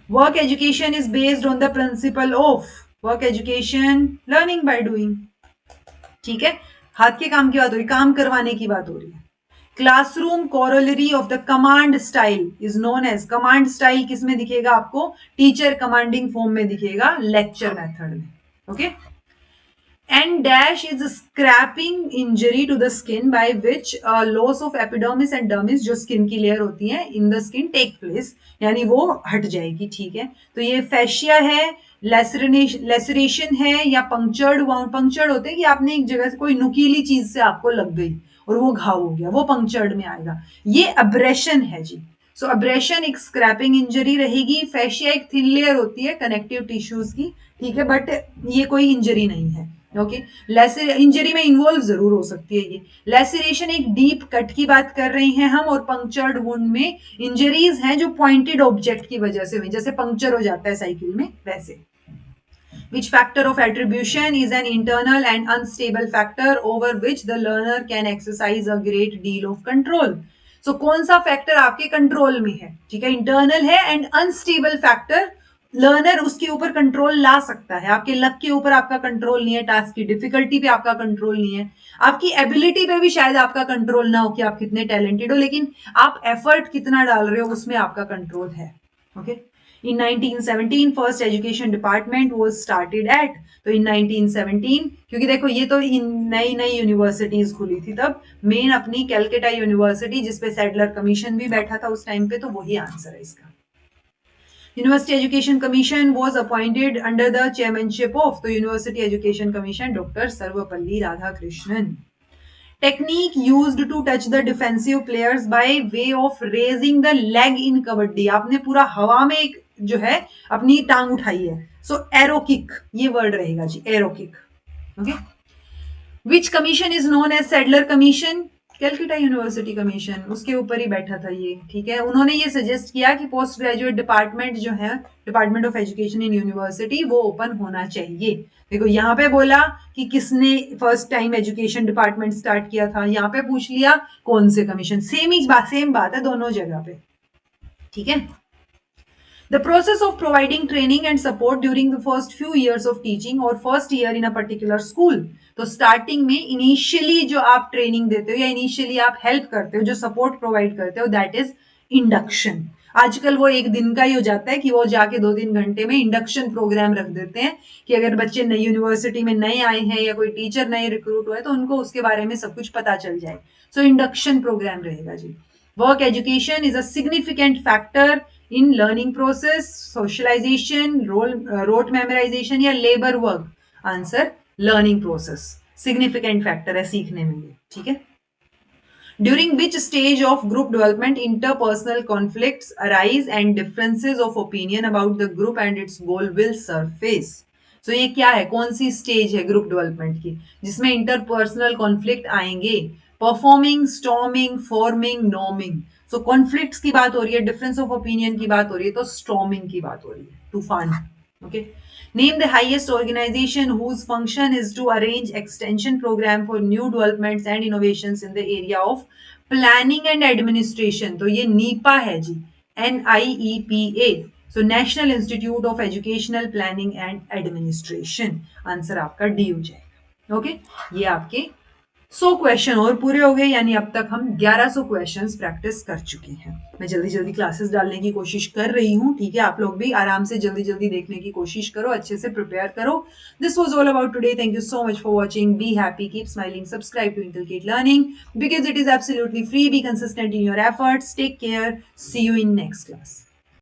Work education is based on the principle of work education learning by doing, ठीक है। हाथ के काम की बात हो रही, काम करवाने की बात हो रही है। Classroom corollary of the command style is known as, command style किस में दिखेगा आपको, टीचर कमांडिंग फॉर्म में दिखेगा, लेक्चर मेथड में, okay. And dash is scraping injury to the skin by which loss of epidermis and dermis, जो skin की layer होती है in the skin take place, यानी वो हट जाएगी, ठीक है। तो ये फैशिया है, लेसरेशन है या पंक्चर्ड, पंक्चर्ड होते हैं कि आपने एक जगह से कोई नुकीली चीज से आपको लग गई और वो घाव हो गया, वो पंक्चर्ड में आएगा। ये अब्रेशन है जी। सो अब्रेशन एक स्क्रैपिंग इंजरी रहेगी। फैशिया एक थिन लेयर होती है कनेक्टिव टिश्यूज की, ठीक है, बट ये कोई इंजरी नहीं है, ओके। लेसर इंजरी में इन्वॉल्व जरूर हो सकती है ये। लेसरेशन एक डीप कट की बात कर रहे हैं हम, और पंक्चर्ड वुंड में इंजरीज हैं जो पॉइंटेड ऑब्जेक्ट की वजह से हुई, जैसे पंक्चर हो जाता है साइकिल में वैसे। Which factor of attribution is an internal and unstable factor over which the learner can exercise a great deal of control. So कौन सा फैक्टर आपके कंट्रोल में है, ठीक है, इंटरनल है एंड अनस्टेबल फैक्टर, लर्नर उसके ऊपर कंट्रोल ला सकता है, आपके लक के ऊपर आपका कंट्रोल नहीं है, टास्क की डिफिकल्टी पे आपका कंट्रोल नहीं है, आपकी एबिलिटी पे भी शायद आपका कंट्रोल ना हो कि आप कितने टैलेंटेड हो, लेकिन आप एफर्ट कितना डाल रहे हो उसमें आपका कंट्रोल है, okay. In 1917 first education department was started at, तो in 1917, क्योंकि देखो ये तो नई नई यूनिवर्सिटीज खुली थी तब, मेन अपनी कैलकाटा यूनिवर्सिटी जिसपे सैडलर कमीशन भी बैठा था उस टाइम पे, तो वही आंसर है इसका। University education commission was appointed under the chairmanship of, तो university education commission doctor Sarvepalli Radhakrishnan. Technique used to touch the defensive players by way of raising the leg in kabaddi, आपने पूरा हवा में एक जो है अपनी टांग उठाई है, सो एरो किक ये वर्ड रहेगा जी, arrow kick, okay. Which commission is known as Sadler commission, Calcutta university commission, उसके ऊपर ही बैठा था ये, ठीक है। उन्होंने ये सजेस्ट किया कि पोस्ट ग्रेजुएट डिपार्टमेंट जो है, department of education in university, वो ओपन होना चाहिए। देखो यहाँ पे बोला कि किसने first time education department start किया था, यहाँ पे पूछ लिया कौन से कमीशन, सेम बात है दोनों जगह पे, ठीक है। The process of providing training and support during the first few years of teaching or first year in a particular school, तो स्टार्टिंग में इनिशियली जो आप ट्रेनिंग देते हो या इनिशियली आप हेल्प करते हो, जो सपोर्ट प्रोवाइड करते हो, दैट इज इंडक्शन। आजकल वो एक दिन का ही हो जाता है कि वो जाके 2-3 घंटे में इंडक्शन प्रोग्राम रख देते हैं कि अगर बच्चे नई यूनिवर्सिटी में नए आए हैं या कोई टीचर नए रिक्रूट हुए तो उनको उसके बारे में सब कुछ पता चल जाए, सो इंडक्शन प्रोग्राम रहेगा जी। Work education is a significant factor in learning process, socialisation, rote memorisation या labour work, answer learning process, significant factor है सीखने में ये, ठीक है। During which stage of group development interpersonal conflicts arise and differences of opinion about the group and its goal will surface, so ये क्या है, कौन सी स्टेज है ग्रुप डेवलपमेंट की, जिसमें इंटरपर्सनल कॉन्फ्लिक्ट आएंगे, परफॉर्मिंग, स्टॉर्मिंग, फॉर्मिंग, नॉर्मिंग। सो कॉन्फ्लिक्ट्स की बात हो रही है, डिफरेंस ऑफ ओपिनियन की बात हो रही है, तो स्टॉर्मिंग की बात हो रही है, तूफान। Okay, name the highest organisation whose function is to arrange extension programme for new developments and innovations in the area of planning and administration. तो ये नीपा है जी, NIEPA। So National Institute of Educational Planning and Administration. Answer आपका D हो जाएगा। Okay, ये आपके 100 question और पूरे हो गए, यानी अब तक हम 1100 क्वेश्चंस प्रैक्टिस कर चुके हैं। मैं जल्दी जल्दी क्लासेस डालने की कोशिश कर रही हूँ, ठीक है, आप लोग भी आराम से जल्दी जल्दी देखने की कोशिश करो, अच्छे से प्रिपेयर करो। This was all about today, thank you so much for watching, be happy, keep smiling, subscribe to Inculcate Learning because it is absolutely free, be consistent in your efforts, take care, see you in next class.